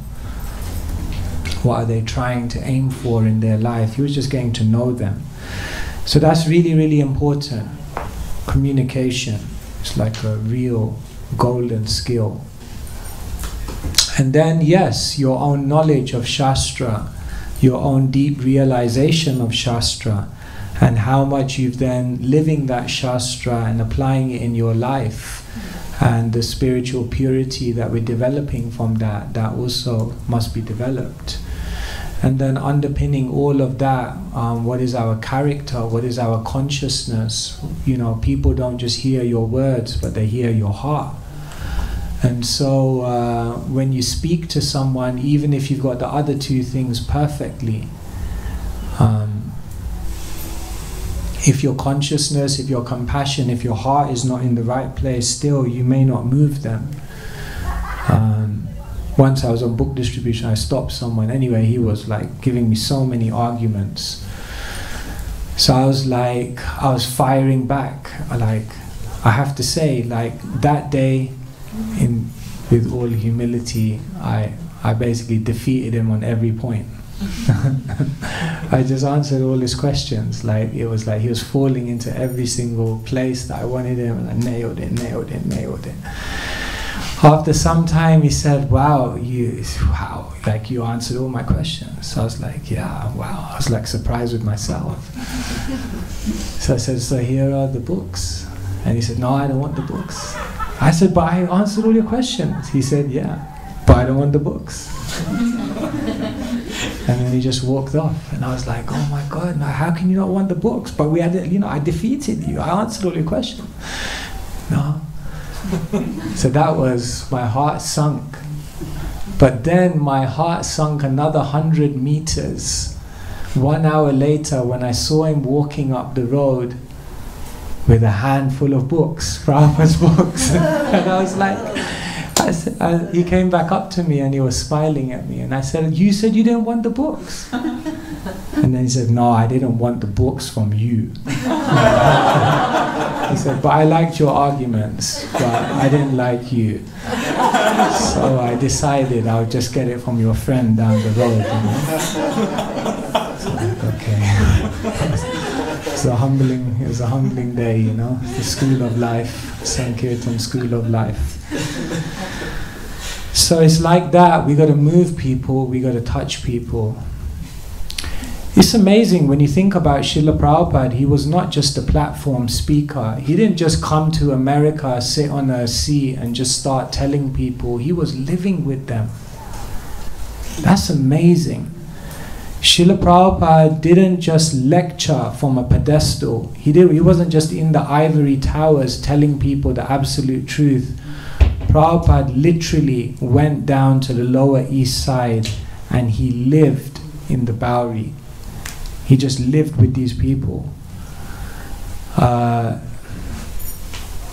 S2: what are they trying to aim for in their life. He was just getting to know them. So that's really, really important. Communication is like a real golden skill. And then, yes, your own knowledge of Shastra, your own deep realization of Shastra, and how much you've then living that Shastra and applying it in your life, and the spiritual purity that we're developing from that, that also must be developed. And then underpinning all of that, what is our character, what is our consciousness? You know, people don't just hear your words, but they hear your heart. And so when you speak to someone, even if you've got the other two things perfectly, if your consciousness, if your compassion, if your heart is not in the right place, still you may not move them. Once I was on book distribution, I stopped someone. Anyway, he was like giving me so many arguments. So I was firing back. Like, I have to say, like that day, with all humility, I basically defeated him on every point. I just answered all his questions. Like, it was like he was falling into every single place that I wanted him, and I nailed it. After some time, he said, wow, like you answered all my questions. So I was like, yeah, wow. I was like surprised with myself. So I said, so here are the books. And he said, no, I don't want the books. I said, but I answered all your questions. He said, yeah, but I don't want the books. And then he just walked off, and I was like, oh my God, now how can you not want the books? But we had, I defeated you, I answered all your questions. No. So that was, my heart sunk. But then my heart sunk another 100 meters. 1 hour later, when I saw him walking up the road with a handful of books, Prabhupada's books, and I was like, he came back up to me and he was smiling at me, and I said, you said you didn't want the books. And then he said, no, I didn't want the books from you. He said, but I liked your arguments, but I didn't like you. So I decided I'll just get it from your friend down the road. So like, okay. It was a humbling day, the school of life, Sankirtan school of life. So it's like that. We got to move people, we got to touch people. It's amazing when you think about Srila Prabhupada. He was not just a platform speaker. He didn't just come to America, sit on a seat and just start telling people. He was living with them. That's amazing. Srila Prabhupada didn't just lecture from a pedestal. He wasn't just in the ivory towers telling people the absolute truth. Prabhupada literally went down to the lower east side and he lived in the Bowery. He just lived with these people.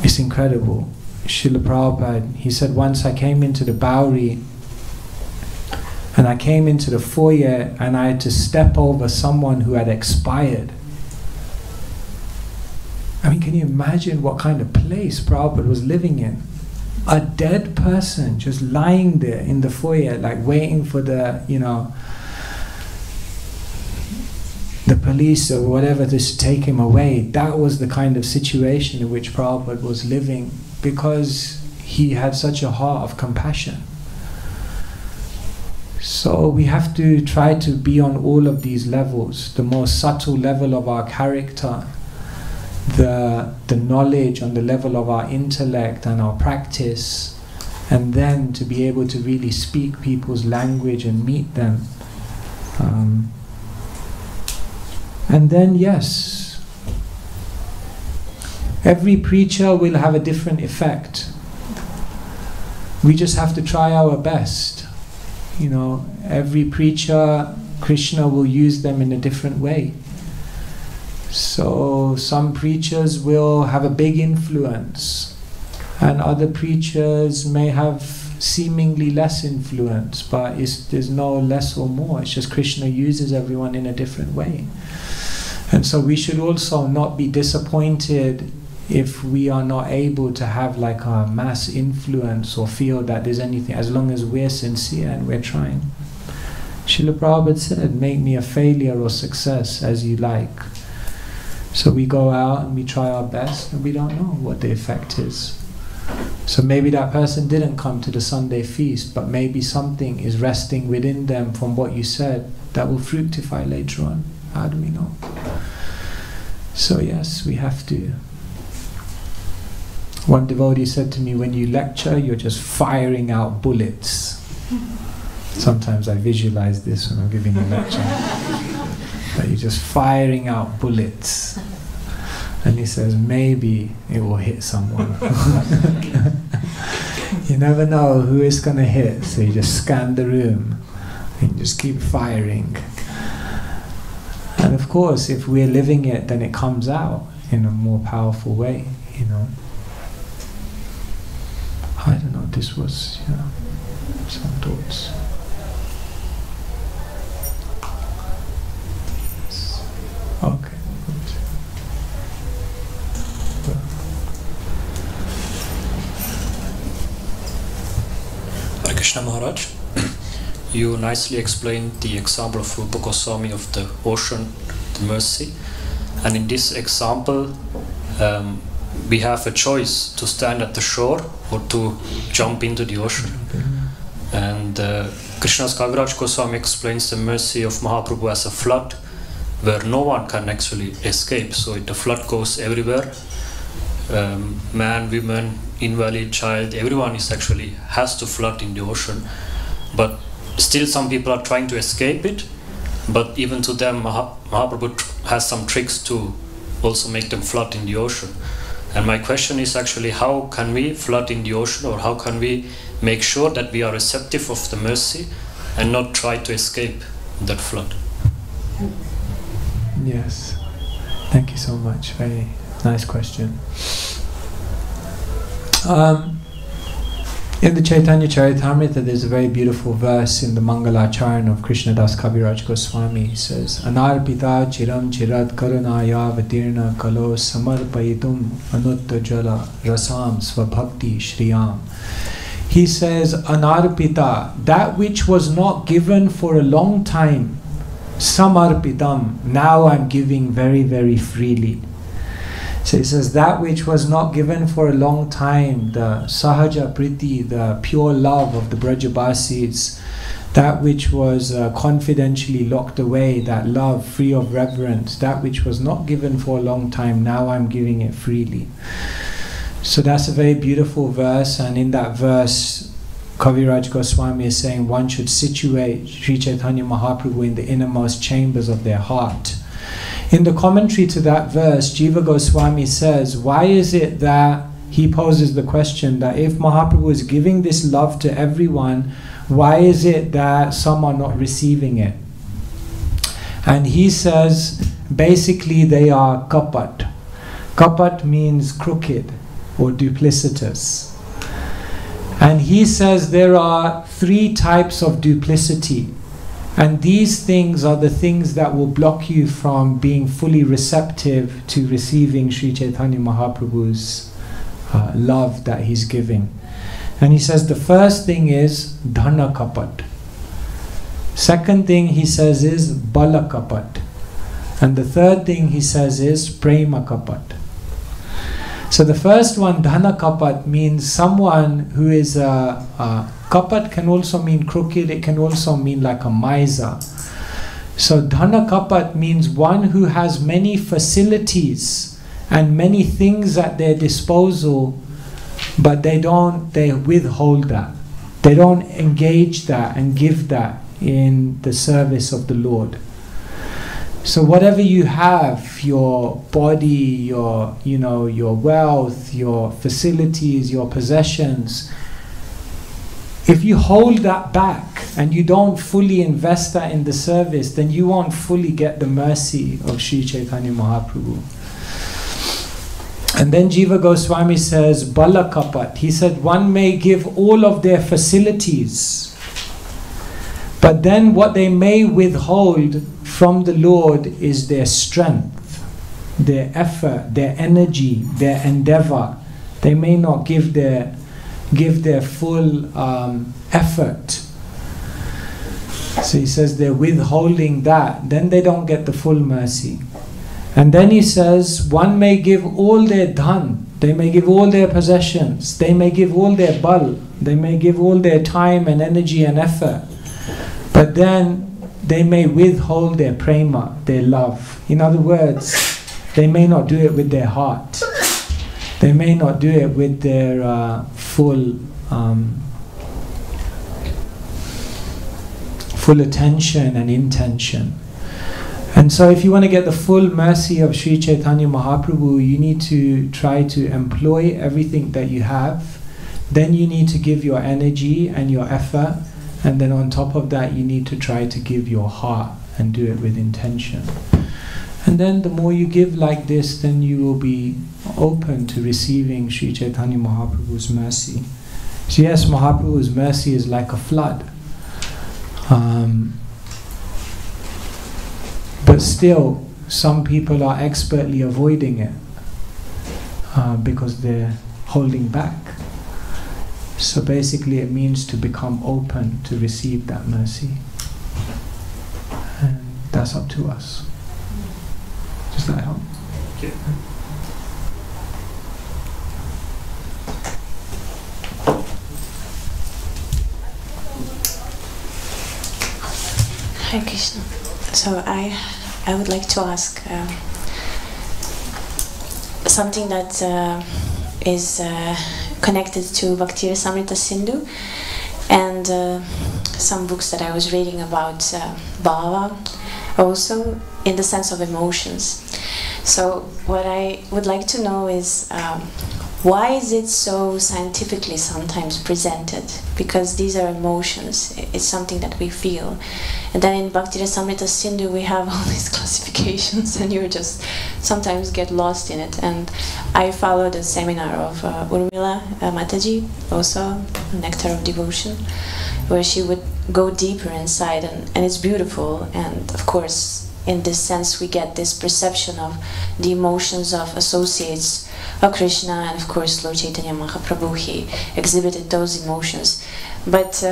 S2: It's incredible. Srila Prabhupada, he said, once I came into the Bowery and I came into the foyer and I had to step over someone who had expired. I mean, can you imagine what kind of place Prabhupada was living in? A dead person just lying there in the foyer, like waiting for the police or whatever to take him away. That was the kind of situation in which Prabhupada was living, because he had such a heart of compassion. So we have to try to be on all of these levels, the more subtle level of our character, the knowledge on the level of our intellect and our practice, and then to be able to really speak people's language and meet them. And then, yes, every preacher will have a different effect. We just have to try our best. Every preacher, Krishna will use them in a different way. So some preachers will have a big influence, and other preachers may have seemingly less influence, but there's no less or more. It's just Krishna uses everyone in a different way. And so we should also not be disappointed if we are not able to have like a mass influence or feel that there's anything, as long as we're sincere and we're trying. Srila Prabhupada said, make me a failure or success as you like. So we go out and we try our best and we don't know what the effect is. So maybe that person didn't come to the Sunday feast, but maybe something is resting within them from what you said that will fructify later on. How do we know? So yes, we have to. One devotee said to me, when you lecture, you're just firing out bullets. Sometimes I visualize this when I'm giving a lecture. That you're just firing out bullets. And he says, maybe it will hit someone. You never know who it's going to hit, so you just scan the room and just keep firing. And of course, if we're living it, then it comes out in a more powerful way, I don't know, this was, some thoughts. Okay.
S7: Hare Krishna Maharaj, you nicely explained the example of Rupa Goswami of the ocean, the mercy. And in this example, we have a choice to stand at the shore or to jump into the ocean. And Krishna's Kaviraj Goswami explains the mercy of Mahaprabhu as a flood, where no one can actually escape. So the flood goes everywhere. Man, women, invalid, child, everyone has to flood in the ocean. But still some people are trying to escape it, but even to them Mahaprabhu has some tricks to also make them float in the ocean. And my question is actually, how can we float in the ocean, or how can we make sure that we are receptive of the mercy and not try to escape that flood?
S2: Yes, thank you so much. Very nice question. In the Chaitanya Charitamrita, there's a very beautiful verse in the Mangalacharan of Krishnadas Kaviraj Goswami. He says, Anarpita chiram chirat karunaya vatirna kalo samarpayitum anutta jala rasam svabhakti shriyam. He says, Anarpita, that which was not given for a long time, samarpitam, now I'm giving very, very freely. So he says, that which was not given for a long time, the sahaja priti, the pure love of the Brajabasis, that which was confidentially locked away, that love free of reverence, that which was not given for a long time, now I'm giving it freely. So that's a very beautiful verse, and in that verse, Kaviraj Goswami is saying one should situate Sri Chaitanya Mahaprabhu in the innermost chambers of their heart. In the commentary to that verse, Jiva Goswami says, why is it that he poses the question that if Mahaprabhu is giving this love to everyone, why is it that some are not receiving it? And he says, basically they are kapat. Kapat means crooked or duplicitous. And he says there are 3 types of duplicity. And these things are the things that will block you from being fully receptive to receiving Sri Chaitanya Mahaprabhu's love that he's giving. And he says the first thing is dhana kapat. Second thing he says is bala kapat. And the third thing he says is prema kapat. So the first one, dhana kapat, means someone who is kapat can also mean crooked, it can also mean like a miser. So dhana kapat means one who has many facilities and many things at their disposal, but they withhold that. They don't engage that and give that in the service of the Lord. So whatever you have, your body, your wealth, your facilities, your possessions, if you hold that back and you don't fully invest that in the service, then you won't fully get the mercy of Sri Chaitanya Mahaprabhu. And then Jiva Goswami says, Bala Kapat. He said one may give all of their facilities, but then what they may withhold from the Lord is their strength, their effort, their energy, their endeavor. They may not give their full effort. So he says they're withholding that, then they don't get the full mercy. And then he says one may give all their dhan, they may give all their possessions, they may give all their bal, they may give all their time and energy and effort, but then they may withhold their prema, their love. In other words, they may not do it with their heart. They may not do it with their full attention and intention. And so if you want to get the full mercy of Sri Chaitanya Mahaprabhu, you need to try to employ everything that you have. Then you need to give your energy and your effort. And then on top of that, you need to try to give your heart and do it with intention. And then the more you give like this, then you will be open to receiving Sri Chaitanya Mahaprabhu's mercy. So yes, Mahaprabhu's mercy is like a flood. But still, some people are expertly avoiding it because they're holding back. So basically it means to become open to receive that mercy. And that's up to us. Does that help?
S7: Okay.
S8: Hare Krishna. So I would like to ask something that is connected to Bhakti Rasamrita Sindhu and some books that I was reading about Bhava also in the sense of emotions. So what I would like to know is why is it so scientifically sometimes presented? Because these are emotions, it's something that we feel. And then in Bhakti Rasamrita Sindhu we have all these classifications and you just sometimes get lost in it. And I followed a seminar of Urmila Mataji, also Nectar of Devotion, where she would go deeper inside, and it's beautiful. And of course, in this sense we get this perception of the emotions of associates of Krishna, and of course Lord Chaitanya Mahaprabhu, he exhibited those emotions. But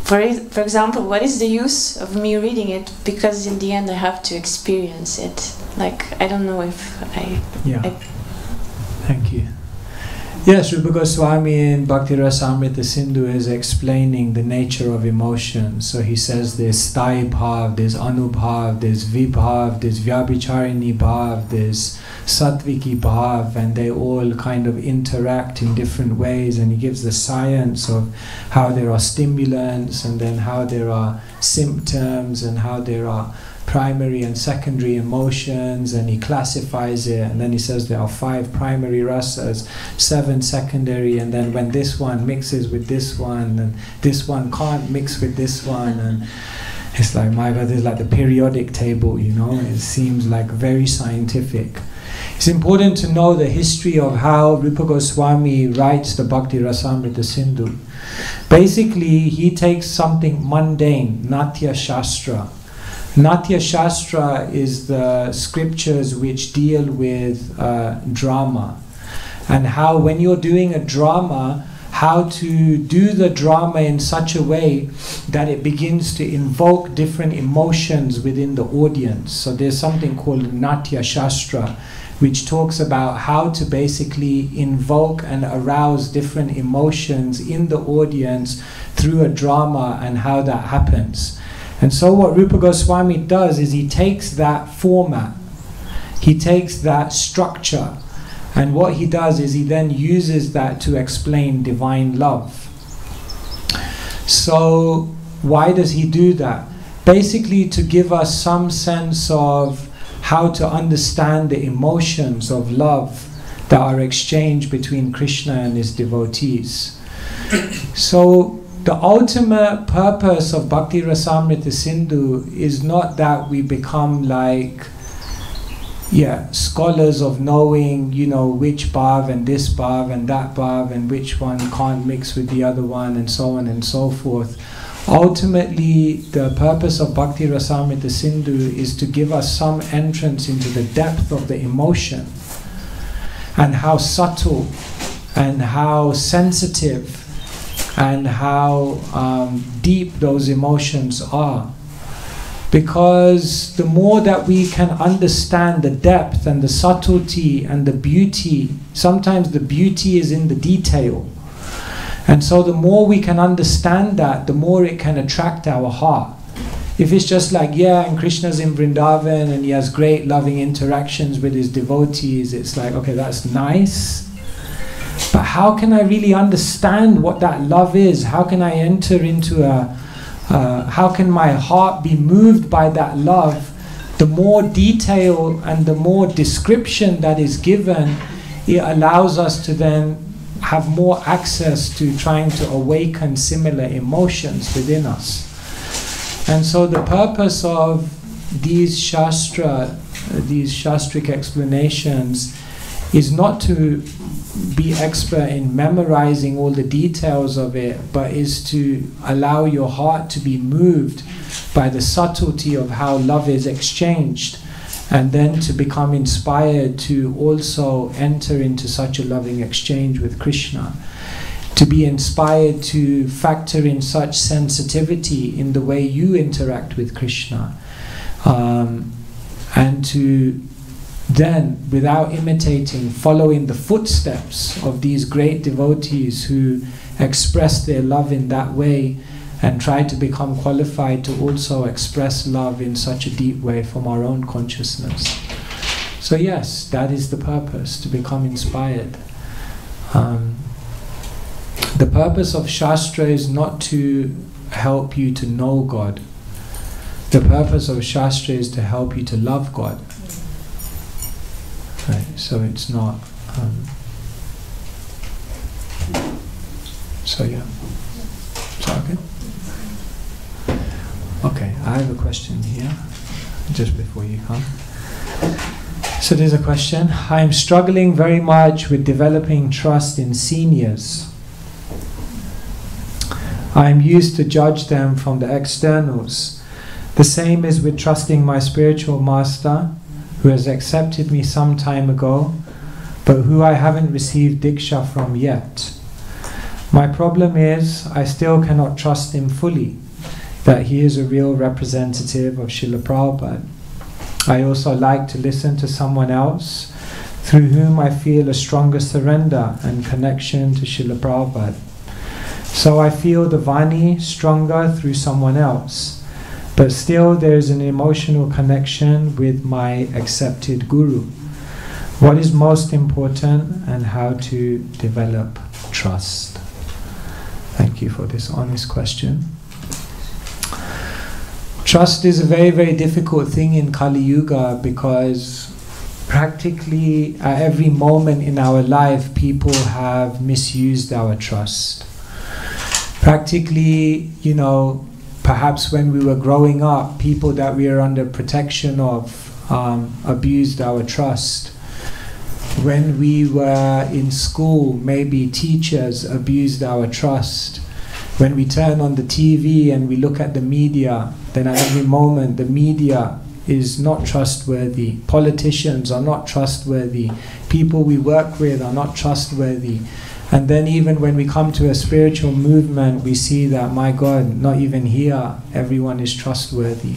S8: for example, what is the use of me reading it, because in the end I have to experience it? Like, I don't know if
S2: Thank you. Yes, Rupa Goswami in Bhakti Rasamrita Sindhu is explaining the nature of emotions. So he says there's Sthai Bhav, there's Anubhav, there's Vibhav, there's Vyabhicharini Bhav, there's Sattviki Bhav, and they all kind of interact in different ways. And he gives the science of how there are stimulants, and then how there are symptoms, and how there are primary and secondary emotions, and he classifies it, and then he says there are 5 primary rasas, 7 secondary, and then when this one mixes with this one, and this one can't mix with this one, and it's like, my God, it's like the periodic table, you know, it seems like very scientific. It's important to know the history of how Rupa Goswami writes the Bhakti Rasamrita Sindhu. Basically, he takes something mundane, Natya Shastra. Natya Shastra is the scriptures which deal with drama, and how when you're doing a drama, how to do the drama in such a way that it begins to invoke different emotions within the audience. So there's something called Natya Shastra, which talks about how to basically invoke and arouse different emotions in the audience through a drama, and how that happens. And so what Rupa Goswami does is he takes that format, he takes that structure, and what he does is he then uses that to explain divine love. So why does he do that? Basically to give us some sense of how to understand the emotions of love that are exchanged between Krishna and his devotees. So the ultimate purpose of Bhakti Rasamrita Sindhu is not that we become like scholars of knowing, you know, which bhav and this bhav and that bhav and which one can't mix with the other one, and so on and so forth. Ultimately, the purpose of Bhakti Rasamrita Sindhu is to give us some entrance into the depth of the emotion, and how subtle and how sensitive and how deep those emotions are. Because the more that we can understand the depth and the subtlety and the beauty, sometimes the beauty is in the detail. And so the more we can understand that, the more it can attract our heart. If it's just like, and Krishna's in Vrindavan and he has great loving interactions with his devotees, it's like, okay, that's nice. But how can I really understand what that love is? How can I enter into how can my heart be moved by that love? The more detail and the more description that is given, it allows us to then have more access to trying to awaken similar emotions within us. And so the purpose of these shastric explanations is not to be expert in memorizing all the details of it, but is to allow your heart to be moved by the subtlety of how love is exchanged, and then to become inspired to also enter into such a loving exchange with Krishna, to be inspired to factor in such sensitivity in the way you interact with Krishna, and to then, without imitating, follow in the footsteps of these great devotees who express their love in that way, and try to become qualified to also express love in such a deep way from our own consciousness. So yes, that is the purpose, to become inspired. The purpose of Shastra is not to help you to know God. The purpose of Shastra is to help you to love God. Right, so it's not. So yeah. Is that okay? Okay, I have a question here, just before you come. So there's a question. I'm struggling very much with developing trust in seniors. I'm used to judge them from the externals. The same is with trusting my spiritual master, who has accepted me some time ago, but who I haven't received Diksha from yet. My problem is, I still cannot trust him fully, that he is a real representative of Srila Prabhupada. I also like to listen to someone else, through whom I feel a stronger surrender and connection to Srila Prabhupada. So I feel the Vani stronger through someone else, but still there is an emotional connection with my accepted Guru. What is most important and how to develop trust? Thank you for this honest question. Trust is a very, very difficult thing in Kali Yuga, because practically at every moment in our life people have misused our trust. Practically, you know, perhaps when we were growing up, people that we are under protection of abused our trust. When we were in school, maybe teachers abused our trust. When we turn on the TV and we look at the media, then at every moment the media is not trustworthy. Politicians are not trustworthy. People we work with are not trustworthy. And then even when we come to a spiritual movement, we see that, my God, not even here everyone is trustworthy.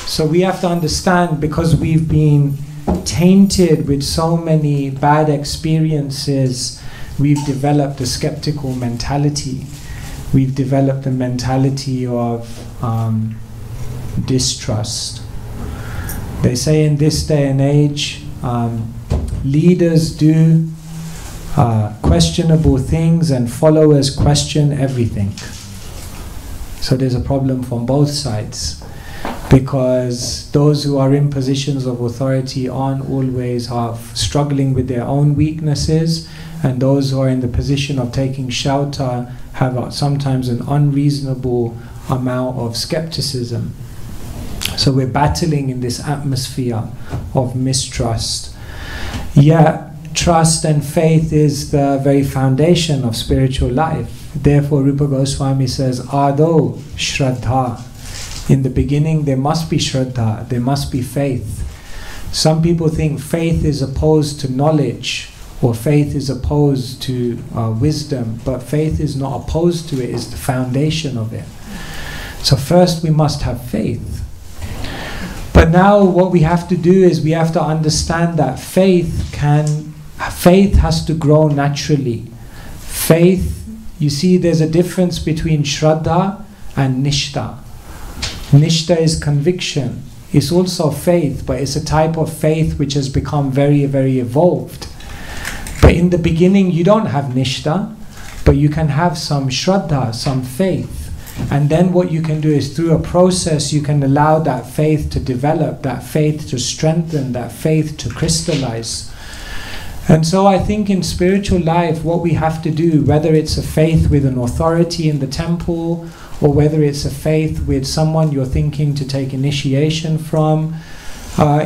S2: So we have to understand, because we've been tainted with so many bad experiences, we've developed a skeptical mentality. We've developed a mentality of distrust. They say in this day and age, leaders do questionable things and followers question everything. So there's a problem from both sides, because those who are in positions of authority aren't always struggling with their own weaknesses, and those who are in the position of taking shelter have sometimes an unreasonable amount of skepticism. So we're battling in this atmosphere of mistrust. Yet trust and faith is the very foundation of spiritual life. Therefore Rupa Goswami says, Ado Shraddha. In the beginning there must be Shraddha, there must be faith. Some people think faith is opposed to knowledge, or faith is opposed to wisdom, but faith is not opposed to it, it's the foundation of it. So first we must have faith. But now what we have to do is we have to understand that faith has to grow naturally. Faith, you see, there's a difference between Shraddha and Nishta. Nishta is conviction. It's also faith, but it's a type of faith which has become very, very evolved. But in the beginning you don't have Nishta, but you can have some Shraddha, some faith. And then what you can do is, through a process, you can allow that faith to develop, that faith to strengthen, that faith to crystallize. And so I think in spiritual life what we have to do, whether it's a faith with an authority in the temple, or whether it's a faith with someone you're thinking to take initiation from,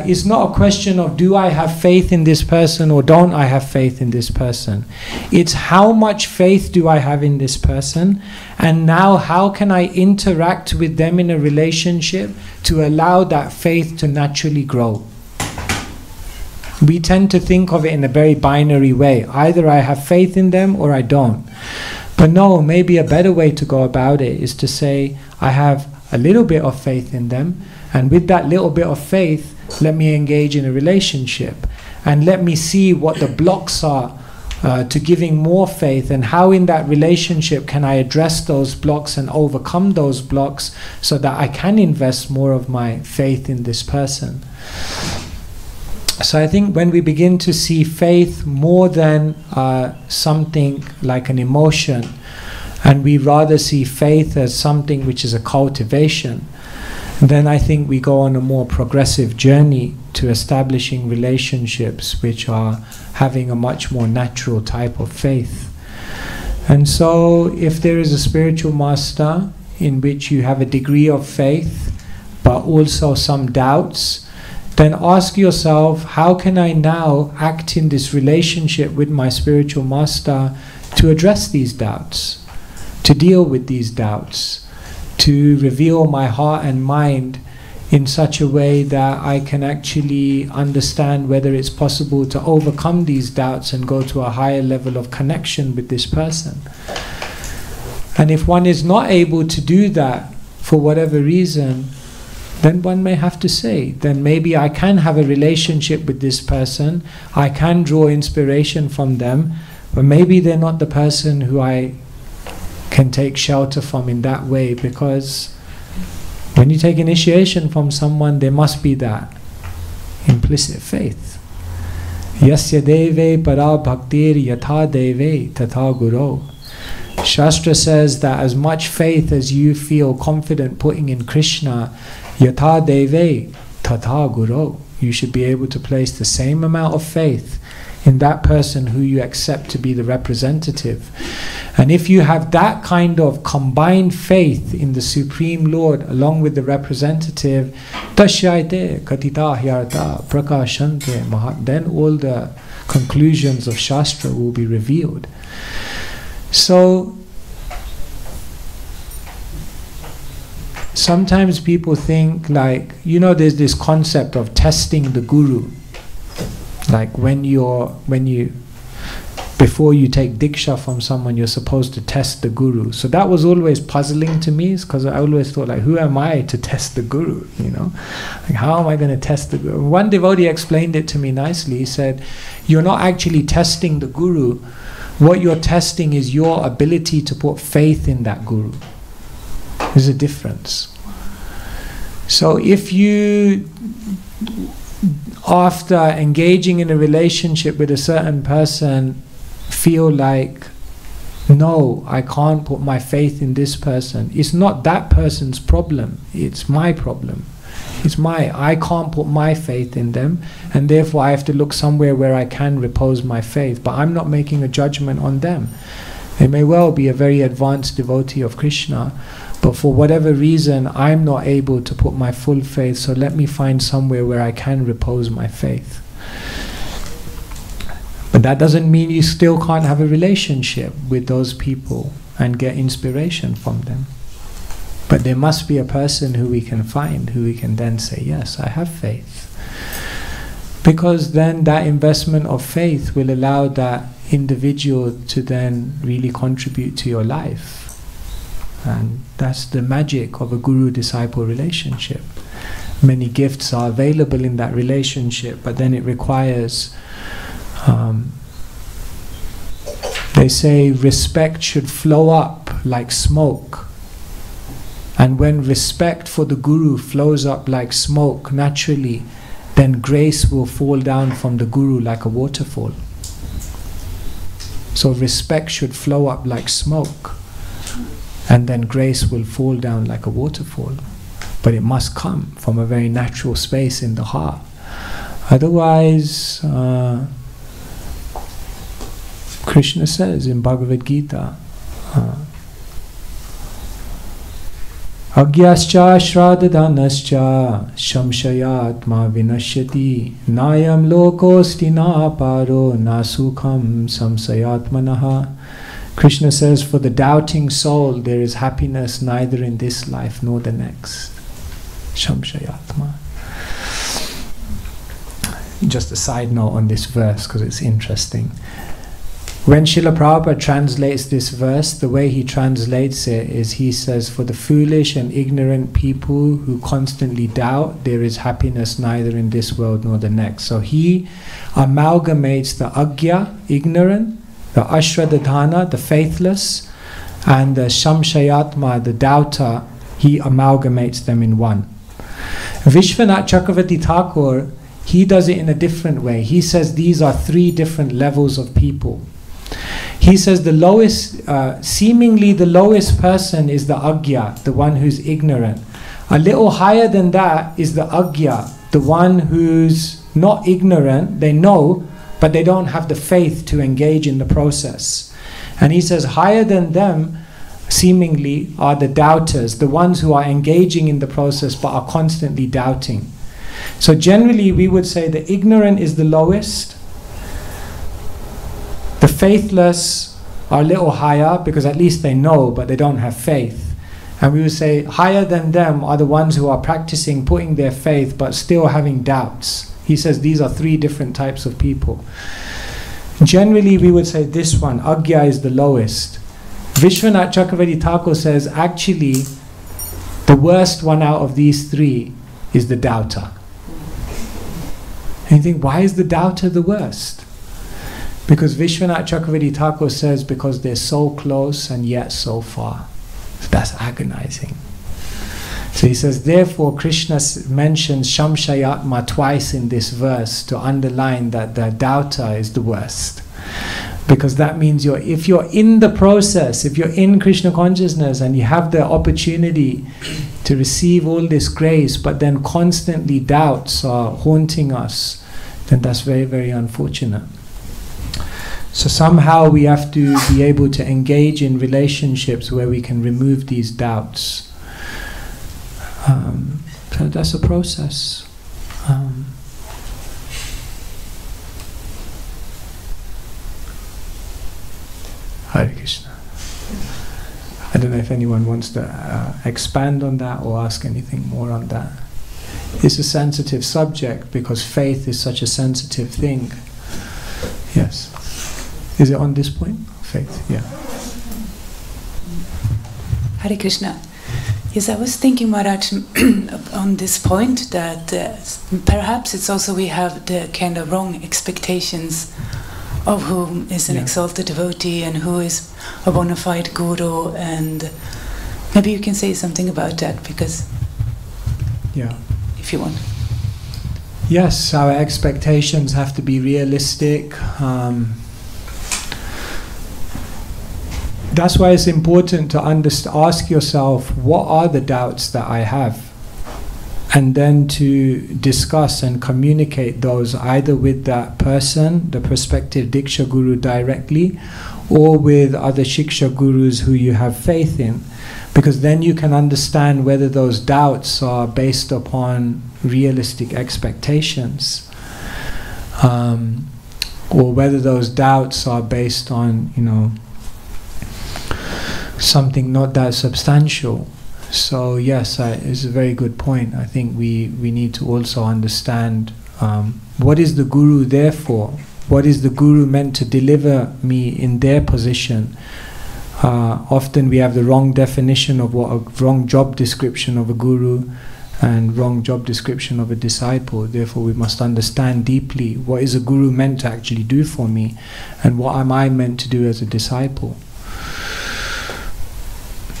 S2: is not a question of, do I have faith in this person or don't I have faith in this person? It's how much faith do I have in this person, and now how can I interact with them in a relationship to allow that faith to naturally grow? We tend to think of it in a very binary way. Either I have faith in them or I don't. But no, maybe a better way to go about it is to say, I have a little bit of faith in them, and with that little bit of faith, let me engage in a relationship, and let me see what the blocks are to giving more faith, and how in that relationship can I address those blocks and overcome those blocks so that I can invest more of my faith in this person. So I think when we begin to see faith more than something like an emotion, and we rather see faith as something which is a cultivation, then I think we go on a more progressive journey to establishing relationships which are having a much more natural type of faith. And so if there is a spiritual master in which you have a degree of faith but also some doubts, then ask yourself, how can I now act in this relationship with my spiritual master to address these doubts, to deal with these doubts, to reveal my heart and mind in such a way that I can actually understand whether it's possible to overcome these doubts and go to a higher level of connection with this person. And if one is not able to do that for whatever reason, then one may have to say, then maybe I can have a relationship with this person, I can draw inspiration from them, but maybe they're not the person who I can take shelter from in that way, because when you take initiation from someone, there must be that implicit faith. Yasya deve para bhaktir yatha deve tatha guru. Shastra says that as much faith as you feel confident putting in Krishna, yatha deve tatha guru, you should be able to place the same amount of faith in that person who you accept to be the representative. And if you have that kind of combined faith in the Supreme Lord along with the representative, tashyate katita hyarta prakashante mahat, then all the conclusions of Shastra will be revealed. So sometimes people think, like, there's this concept of testing the guru. Like before you take diksha from someone, you're supposed to test the guru. So that was always puzzling to me, because I always thought, like, who am I to test the guru? Like, how am I going to test the guru? One devotee explained it to me nicely. He said, you're not actually testing the guru. What you're testing is your ability to put faith in that guru. There's a difference. So if you, after engaging in a relationship with a certain person, feel like, no, I can't put my faith in this person, it's not that person's problem, it's my problem. I can't put my faith in them, and therefore I have to look somewhere where I can repose my faith. But I'm not making a judgment on them. They may well be a very advanced devotee of Krishna, but for whatever reason I'm not able to put my full faith, so let me find somewhere where I can repose my faith. But that doesn't mean you still can't have a relationship with those people and get inspiration from them. But there must be a person who we can find, who we can then say, yes, I have faith. Because then that investment of faith will allow that individual to then really contribute to your life. And that's the magic of a guru-disciple relationship. Many gifts are available in that relationship, but then it requires, they say respect should flow up like smoke. And when respect for the guru flows up like smoke naturally, then grace will fall down from the guru like a waterfall. So respect should flow up like smoke, and then grace will fall down like a waterfall. But it must come from a very natural space in the heart. Otherwise, Krishna says in Bhagavad Gita, Agyascha shraddhanascha shamshayatma vinashyati nayam lokosti na aparo na sukham samsayatmanaha. Krishna says, for the doubting soul there is happiness neither in this life nor the next. Shamshayatma. Just a side note on this verse, because it's interesting. When Srila Prabhupada translates this verse, the way he translates it is, he says, for the foolish and ignorant people who constantly doubt, there is happiness neither in this world nor the next. So he amalgamates the agya, ignorant, the ashradhana, the faithless, and the shamshayatma, the doubter, he amalgamates them in one. Vishwanath Chakravarti Thakur, he does it in a different way. He says these are three different levels of people. He says the lowest, seemingly the lowest person is the agya, the one who's ignorant. A little higher than that is the agya, the one who's not ignorant, they know, but they don't have the faith to engage in the process. And he says higher than them seemingly are the doubters, the ones who are engaging in the process but are constantly doubting. So generally we would say the ignorant is the lowest, the faithless are a little higher because at least they know but they don't have faith. And we would say higher than them are the ones who are practicing, putting their faith but still having doubts. He says these are 3 different types of people. Generally we would say this one, agya, is the lowest. Vishwanath Chakravarti Thakur says actually the worst one out of these 3 is the doubter. And you think, why is the doubter the worst? Because Vishwanath Chakravarti Thakur says because they're so close and yet so far. That's agonizing. So he says, therefore Krishna mentions Shamshayatma twice in this verse to underline that the doubter is the worst. Because that means if you're in the process, if you're in Krishna consciousness and you have the opportunity to receive all this grace, but then constantly doubts are haunting us, then that's very, very unfortunate. So somehow we have to be able to engage in relationships where we can remove these doubts. So that's a process. Hare Krishna. I don't know if anyone wants to expand on that or ask anything more on that. It's a sensitive subject because faith is such a sensitive thing. Yes. Is it on this point? Faith, yeah.
S9: Hare Krishna. Yes, I was thinking, Maharaj, on this point that perhaps it's also we have the kind of wrong expectations of who is an exalted devotee and who is a bona fide guru, and maybe you can say something about that, because if you want.
S2: Yes, our expectations have to be realistic. That's why it's important to ask yourself, what are the doubts that I have? And then to discuss and communicate those either with that person, the prospective Diksha Guru directly, or with other Shiksha Gurus who you have faith in. Because then you can understand whether those doubts are based upon realistic expectations, or whether those doubts are based on, something not that substantial. So yes, it's a very good point. I think we need to also understand what is the Guru there for? What is the Guru meant to deliver me in their position? Often we have the wrong definition of wrong job description of a Guru and wrong job description of a disciple. Therefore we must understand deeply what is a Guru meant to actually do for me and what am I meant to do as a disciple.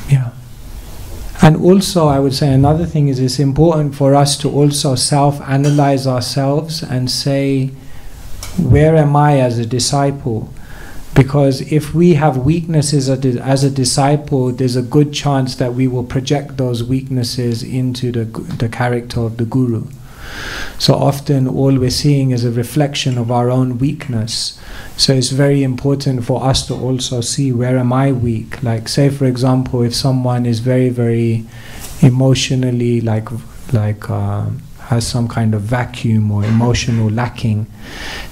S2: Yeah. And also I would say another thing is it's important for us to also self-analyze ourselves and say, where am I as a disciple? Because if we have weaknesses as a disciple, there's a good chance that we will project those weaknesses into the character of the Guru. So often all we're seeing is a reflection of our own weakness. So it's very important for us to also see, where am I weak? Like say for example, if someone is very, very emotionally has some kind of vacuum or emotional lacking,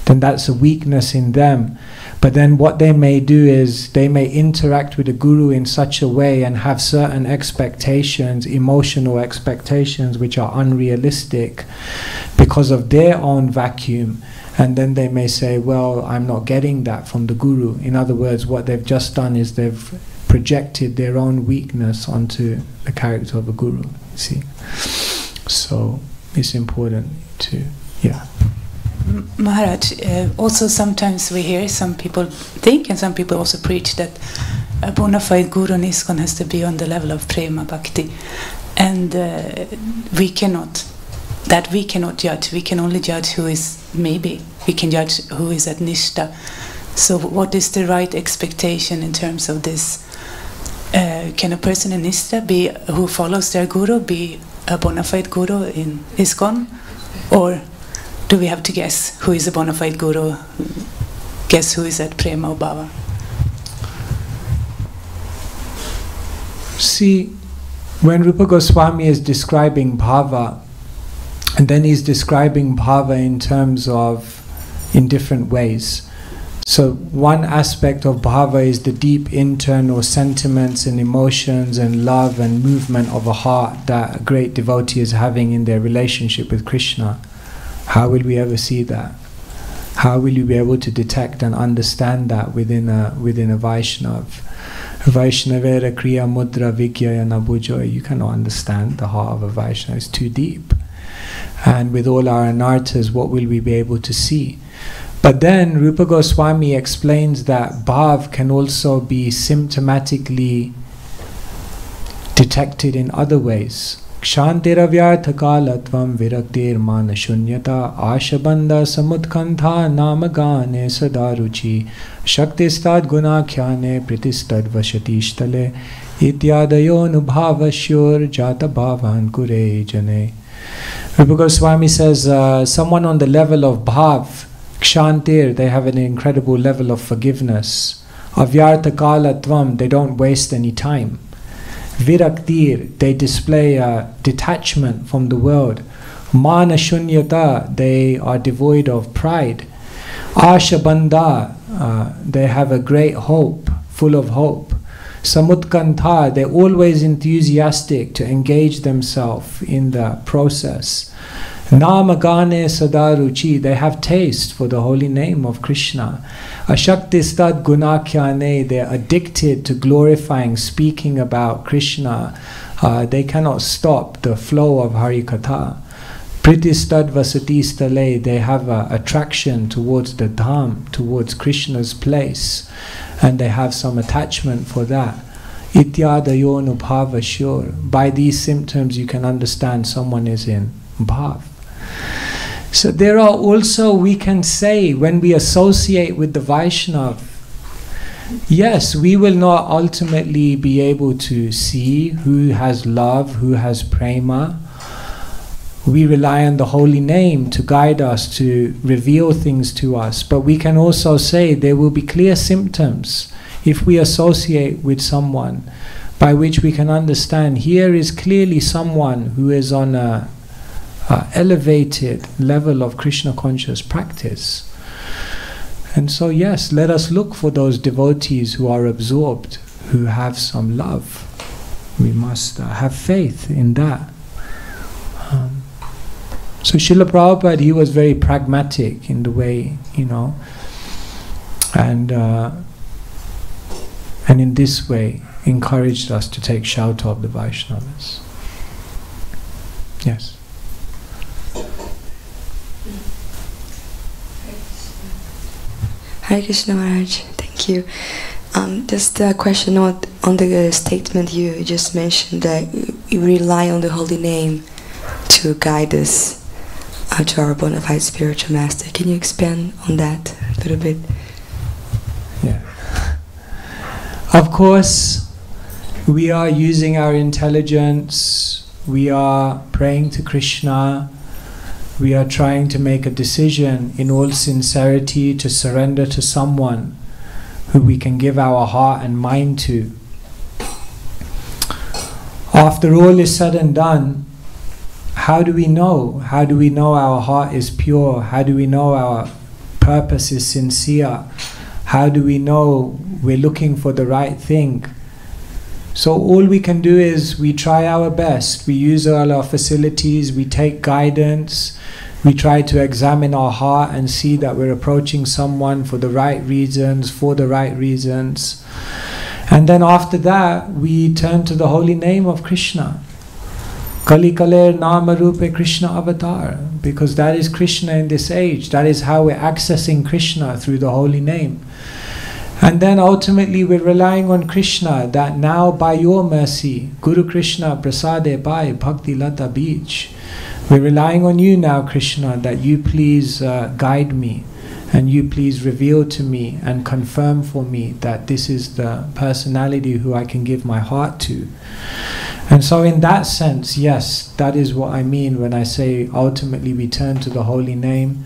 S2: then that's a weakness in them. But then what they may do is they may interact with the Guru in such a way and have certain expectations, emotional expectations, which are unrealistic because of their own vacuum. And then they may say, well, I'm not getting that from the Guru. In other words, what they've just done is they've projected their own weakness onto the character of a Guru, see. So it's important to,
S9: Maharaj, also sometimes we hear some people think and some people also preach that a bona fide Guru in ISKCON has to be on the level of Prema Bhakti, and we cannot judge. We can only judge who is, maybe we can judge who is at Nishta. So what is the right expectation in terms of this? Can a person in Nishta who follows their Guru be a bona fide guru in ISKCON? Or do we have to guess who is a bona fide guru? Guess who is at Prema or Bhava?
S2: See, when Rupa Goswami is describing Bhava, and then he's describing Bhava in different ways. So one aspect of Bhava is the deep internal sentiments and emotions and love and movement of a heart that a great devotee is having in their relationship with Krishna. How will we ever see that? How will you be able to detect and understand that within a Vaishnav? Vaishnavera kriya mudra vigyaya nabujoy. You cannot understand the heart of a Vaishnava. It's too deep. And with all our anarthas, what will we be able to see? But then Rupa Goswami explains that bhav can also be symptomatically detected in other ways. Kshantiravyarthakalatvam viraktir mana shunyata ashabandha samutkantha namagane sadaruchi shaktistad gunakhyane pritistad vashatishtale ityadayo nubhavashyur jata bhavan kure jane. Rupa Goswami says someone on the level of bhav, kshantir, they have an incredible level of forgiveness. Avyarthakalatvam, they don't waste any time. Viraktir, they display a detachment from the world. Mana shunyata, they are devoid of pride. Ashabandha, they have a great hope, full of hope. Samutkantha, they're always enthusiastic to engage themselves in the process. Namagane sadaruchi, they have taste for the holy name of Krishna. Ashaktistad gunakhyane, they're addicted to glorifying, speaking about Krishna. They cannot stop the flow of Harikatha. Pritistad vasatistale, they have an attraction towards the dham, towards Krishna's place, and they have some attachment for that. Ityadayo nubhavashyur. By these symptoms you can understand someone is in bhav. So there are also, we can say, when we associate with the Vaishnav, yes, we will not ultimately be able to see who has love, who has prema. We rely on the holy name to guide us, to reveal things to us. But we can also say there will be clear symptoms if we associate with someone by which we can understand here is clearly someone who is on a elevated level of Krishna conscious practice. And so yes, let us look for those devotees who are absorbed, who have some love. We must have faith in that. So Srila Prabhupada, he was very pragmatic in the way, and in this way encouraged us to take shelter of the Vaishnavas. Yes.
S5: Hare Krishna Maharaj, thank you. Just a question on the statement you just mentioned that you rely on the holy name to guide us to our bona fide spiritual master. Can you expand on that a little bit?
S2: Yeah. Of course, we are using our intelligence, we are praying to Krishna, we are trying to make a decision in all sincerity to surrender to someone who we can give our heart and mind to. After all is said and done, how do we know? How do we know our heart is pure? How do we know our purpose is sincere? How do we know we're looking for the right thing? So all we can do is we try our best. We use all our facilities, we take guidance, we try to examine our heart and see that we're approaching someone for the right reasons, for the right reasons. And then after that, we turn to the holy name of Krishna. Kali Kaler Nama Rupe Krishna Avatar, because that is Krishna in this age. That is how we're accessing Krishna, through the holy name. And then ultimately we're relying on Krishna, that now by your mercy, Guru Krishna Prasade Bhai Bhakti Lata Beach, we're relying on you now, Krishna, that you please guide me, and you please reveal to me and confirm for me that this is the personality who I can give my heart to. And so in that sense, yes, that is what I mean when I say ultimately we turn to the holy name,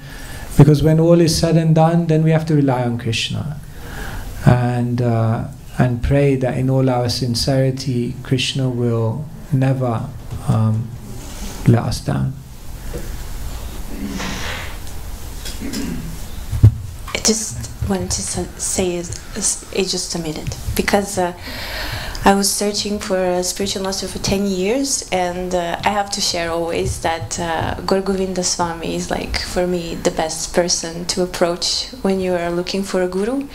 S2: because when all is said and done, then we have to rely on Krishna and pray that in all our sincerity, Krishna will never let us down.
S8: I just wanted to say just a minute, because I was searching for a spiritual master for 10 years, and I have to share always that Bhagavan Swami is, like, for me, the best person to approach when you are looking for a guru,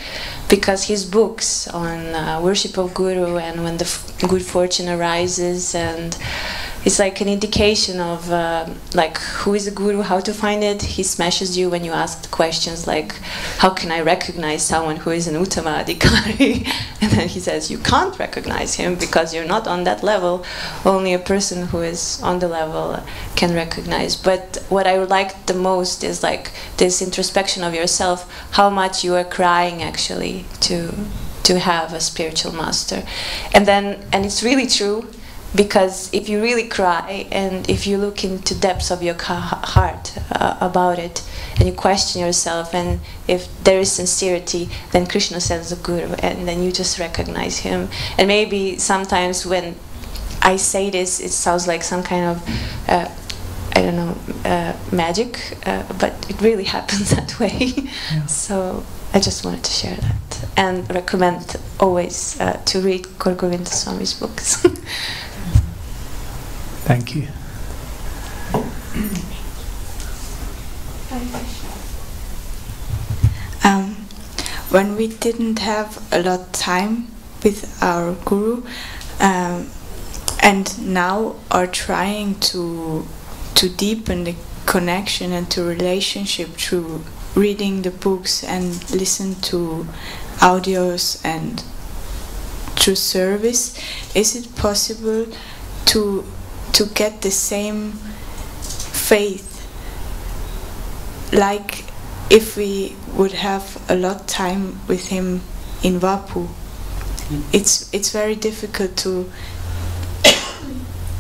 S8: because his books on worship of guru and when the good fortune arises, and it's like an indication of like who is a guru, how to find it. He smashes you when you ask the questions like, how can I recognize someone who is an Uttama Adhikari? And then he says, you can't recognize him because you're not on that level. Only a person who is on the level can recognize. But what I would like the most is like this introspection of yourself, how much you are crying actually to have a spiritual master. And it's really true. Because if you really cry and if you look into depths of your heart about it and you question yourself, and if there is sincerity, then Krishna sends the guru and then you just recognize him. And maybe sometimes when I say this, it sounds like some kind of I don't know, magic, but it really happens that way. Yeah. So I just wanted to share that and recommend always to read Bhagavan Swami's books.
S2: Thank you.
S10: When we didn't have a lot of time with our guru, and now are trying to deepen the connection and to relationship through reading the books and listen to audios and through service, is it possible to get the same faith like if we would have a lot of time with him in Vapu? It's very difficult to,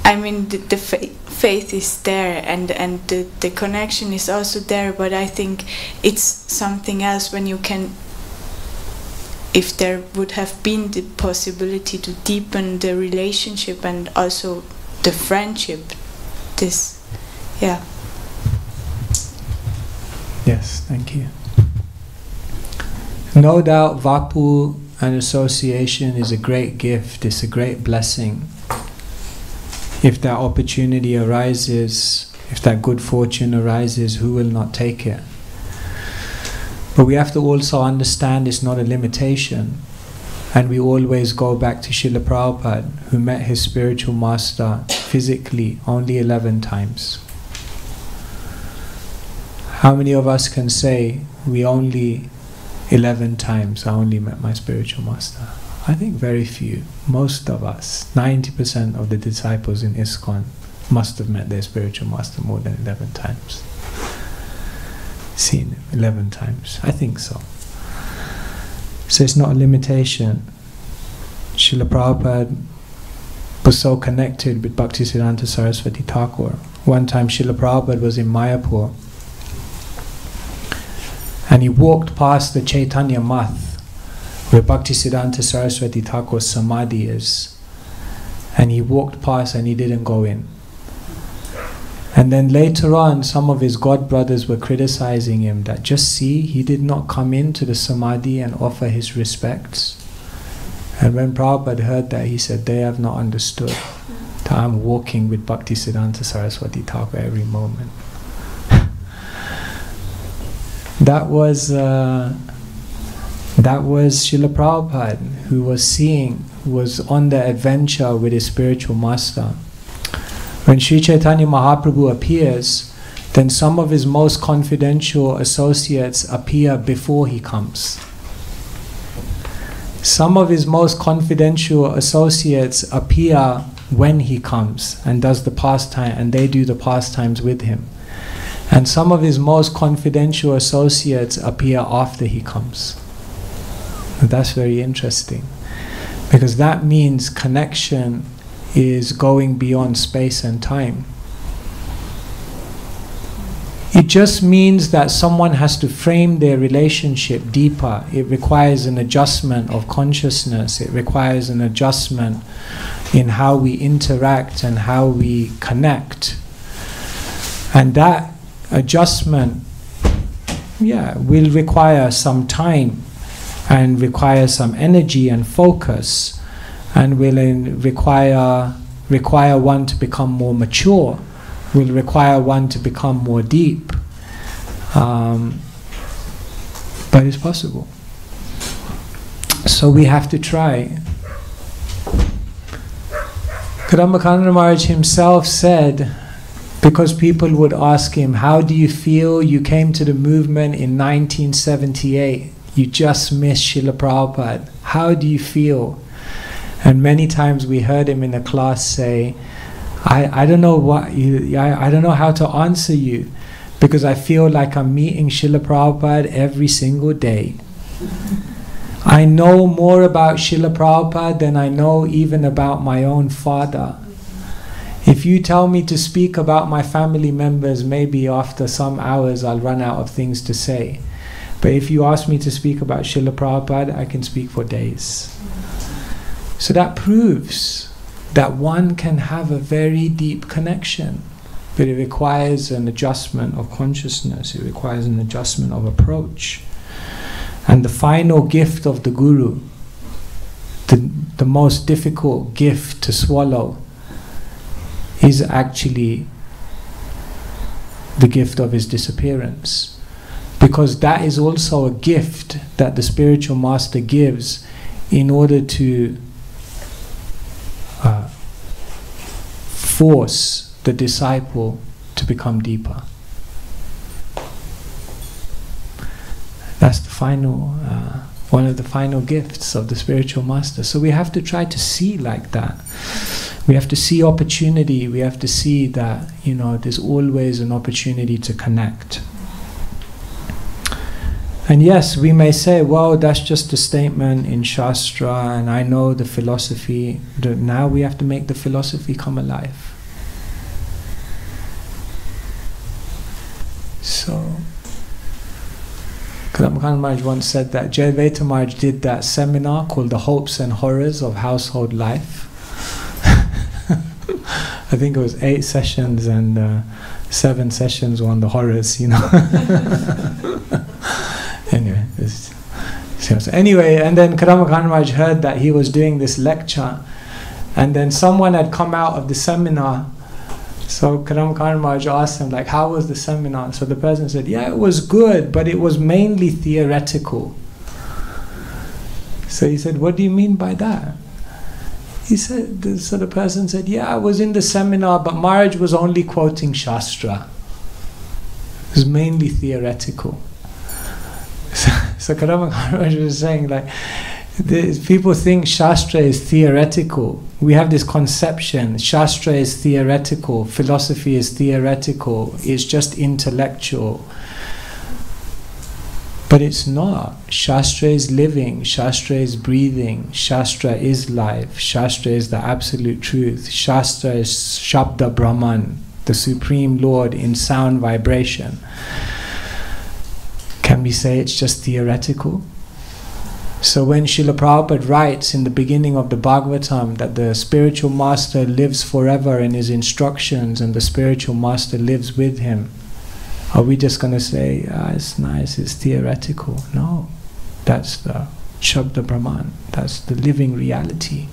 S10: I mean, the faith is there and the connection is also there, but I think it's something else when you can, if there would have been the possibility to deepen the relationship and also the friendship, this, yeah.
S2: Yes, thank you. No doubt Vapu and association is a great gift, it's a great blessing. If that opportunity arises, if that good fortune arises, who will not take it? But we have to also understand it's not a limitation. And we always go back to Srila Prabhupada, who met his spiritual master physically only 11 times. How many of us can say, we only 11 times I only met my spiritual master? I think very few. Most of us, 90% of the disciples in ISKCON must have met their spiritual master more than 11 times. Seen him 11 times, I think so. So it's not a limitation. Srila Prabhupada was so connected with Bhaktisiddhanta Saraswati Thakur. One time Srila Prabhupada was in Mayapur and he walked past the Chaitanya Math where Bhaktisiddhanta Saraswati Thakur's Samadhi is, and he walked past and he didn't go in. And then later on, some of his god brothers were criticizing him that just see, he did not come into the Samadhi and offer his respects. And when Prabhupada heard that, he said, they have not understood that I'm walking with Bhaktisiddhanta Saraswati Thakur every moment. That was Srila Prabhupada, who was on the adventure with his spiritual master. When Sri Chaitanya Mahaprabhu appears, then some of his most confidential associates appear before he comes. Some of his most confidential associates appear when he comes and does the pastime, and they do the pastimes with him. And some of his most confidential associates appear after he comes. And that's very interesting, because that means connection is going beyond space and time. It just means that someone has to frame their relationship deeper. It requires an adjustment of consciousness. It requires an adjustment in how we interact and how we connect. And that adjustment, will require some time and require some energy and focus, and will require one to become more mature, will require one to become more deep. But it's possible. So we have to try. Kadambakanda Maharaj himself said, because people would ask him, how do you feel? You came to the movement in 1978. You just missed Srila Prabhupada. How do you feel? And many times we heard him in a class say, I don't know I don't know how to answer you, because I feel like I'm meeting Srila Prabhupada every single day. I know more about Srila Prabhupada than I know even about my own father. If you tell me to speak about my family members, maybe after some hours I'll run out of things to say. But if you ask me to speak about Srila Prabhupada, I can speak for days. So that proves that one can have a very deep connection, but it requires an adjustment of consciousness. It requires an adjustment of approach. And the final gift of the Guru, the most difficult gift to swallow, is actually the gift of his disappearance. Because that is also a gift that the spiritual master gives in order to force the disciple to become deeper. That's the final, one of the final gifts of the spiritual master. So we have to try to see like that. We have to see opportunity. We have to see that, there's always an opportunity to connect. And yes, we may say, well, that's just a statement in Shastra, and I know the philosophy. Now we have to make the philosophy come alive. So, Kadambakanda Maharaj once said that Jayaveta Maharaj did that seminar called The Hopes and Horrors of Household Life. I think it was 8 sessions, and 7 sessions were on the horrors, Anyway, and then Kadambakanda Maharaj heard that he was doing this lecture, and then someone had come out of the seminar. So Kadambakanda Maharaj asked him, how was the seminar? So the person said, it was good, but it was mainly theoretical. So he said, what do you mean by that? He said, so the person said, I was in the seminar, but Maharaj was only quoting Shastra. It was mainly theoretical. So Kadambakanda Maharaj was saying, people think Shastra is theoretical. We have this conception, Shastra is theoretical, philosophy is theoretical, it's just intellectual. But it's not. Shastra is living, Shastra is breathing, Shastra is life, Shastra is the absolute truth, Shastra is Shabda Brahman, the Supreme Lord in sound vibration. Can we say it's just theoretical? So when Srila Prabhupada writes in the beginning of the Bhagavatam that the spiritual master lives forever in his instructions and the spiritual master lives with him, are we just going to say, it's nice, it's theoretical? No, that's the Shabda Brahman, that's the living reality.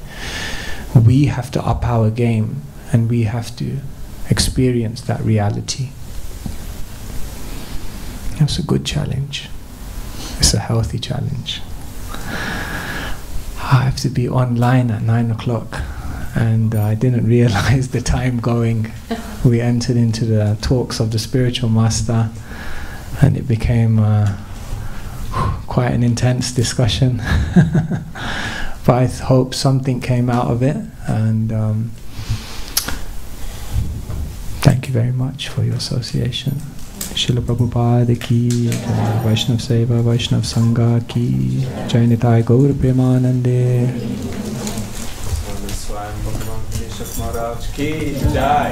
S2: We have to up our game and we have to experience that reality. It's a good challenge. It's a healthy challenge. I have to be online at 9 o'clock, and I didn't realize the time going. We entered into the talks of the spiritual master, and it became quite an intense discussion. But I hope something came out of it, and thank you very much for your association. Srila Prabhupada ki, Vaishnav Seva, Vaishnav Sangha ki, Jai Nitai Gaur Premanande. Svayam Bhagavan Keshava. Keshav Maharaj ki jai.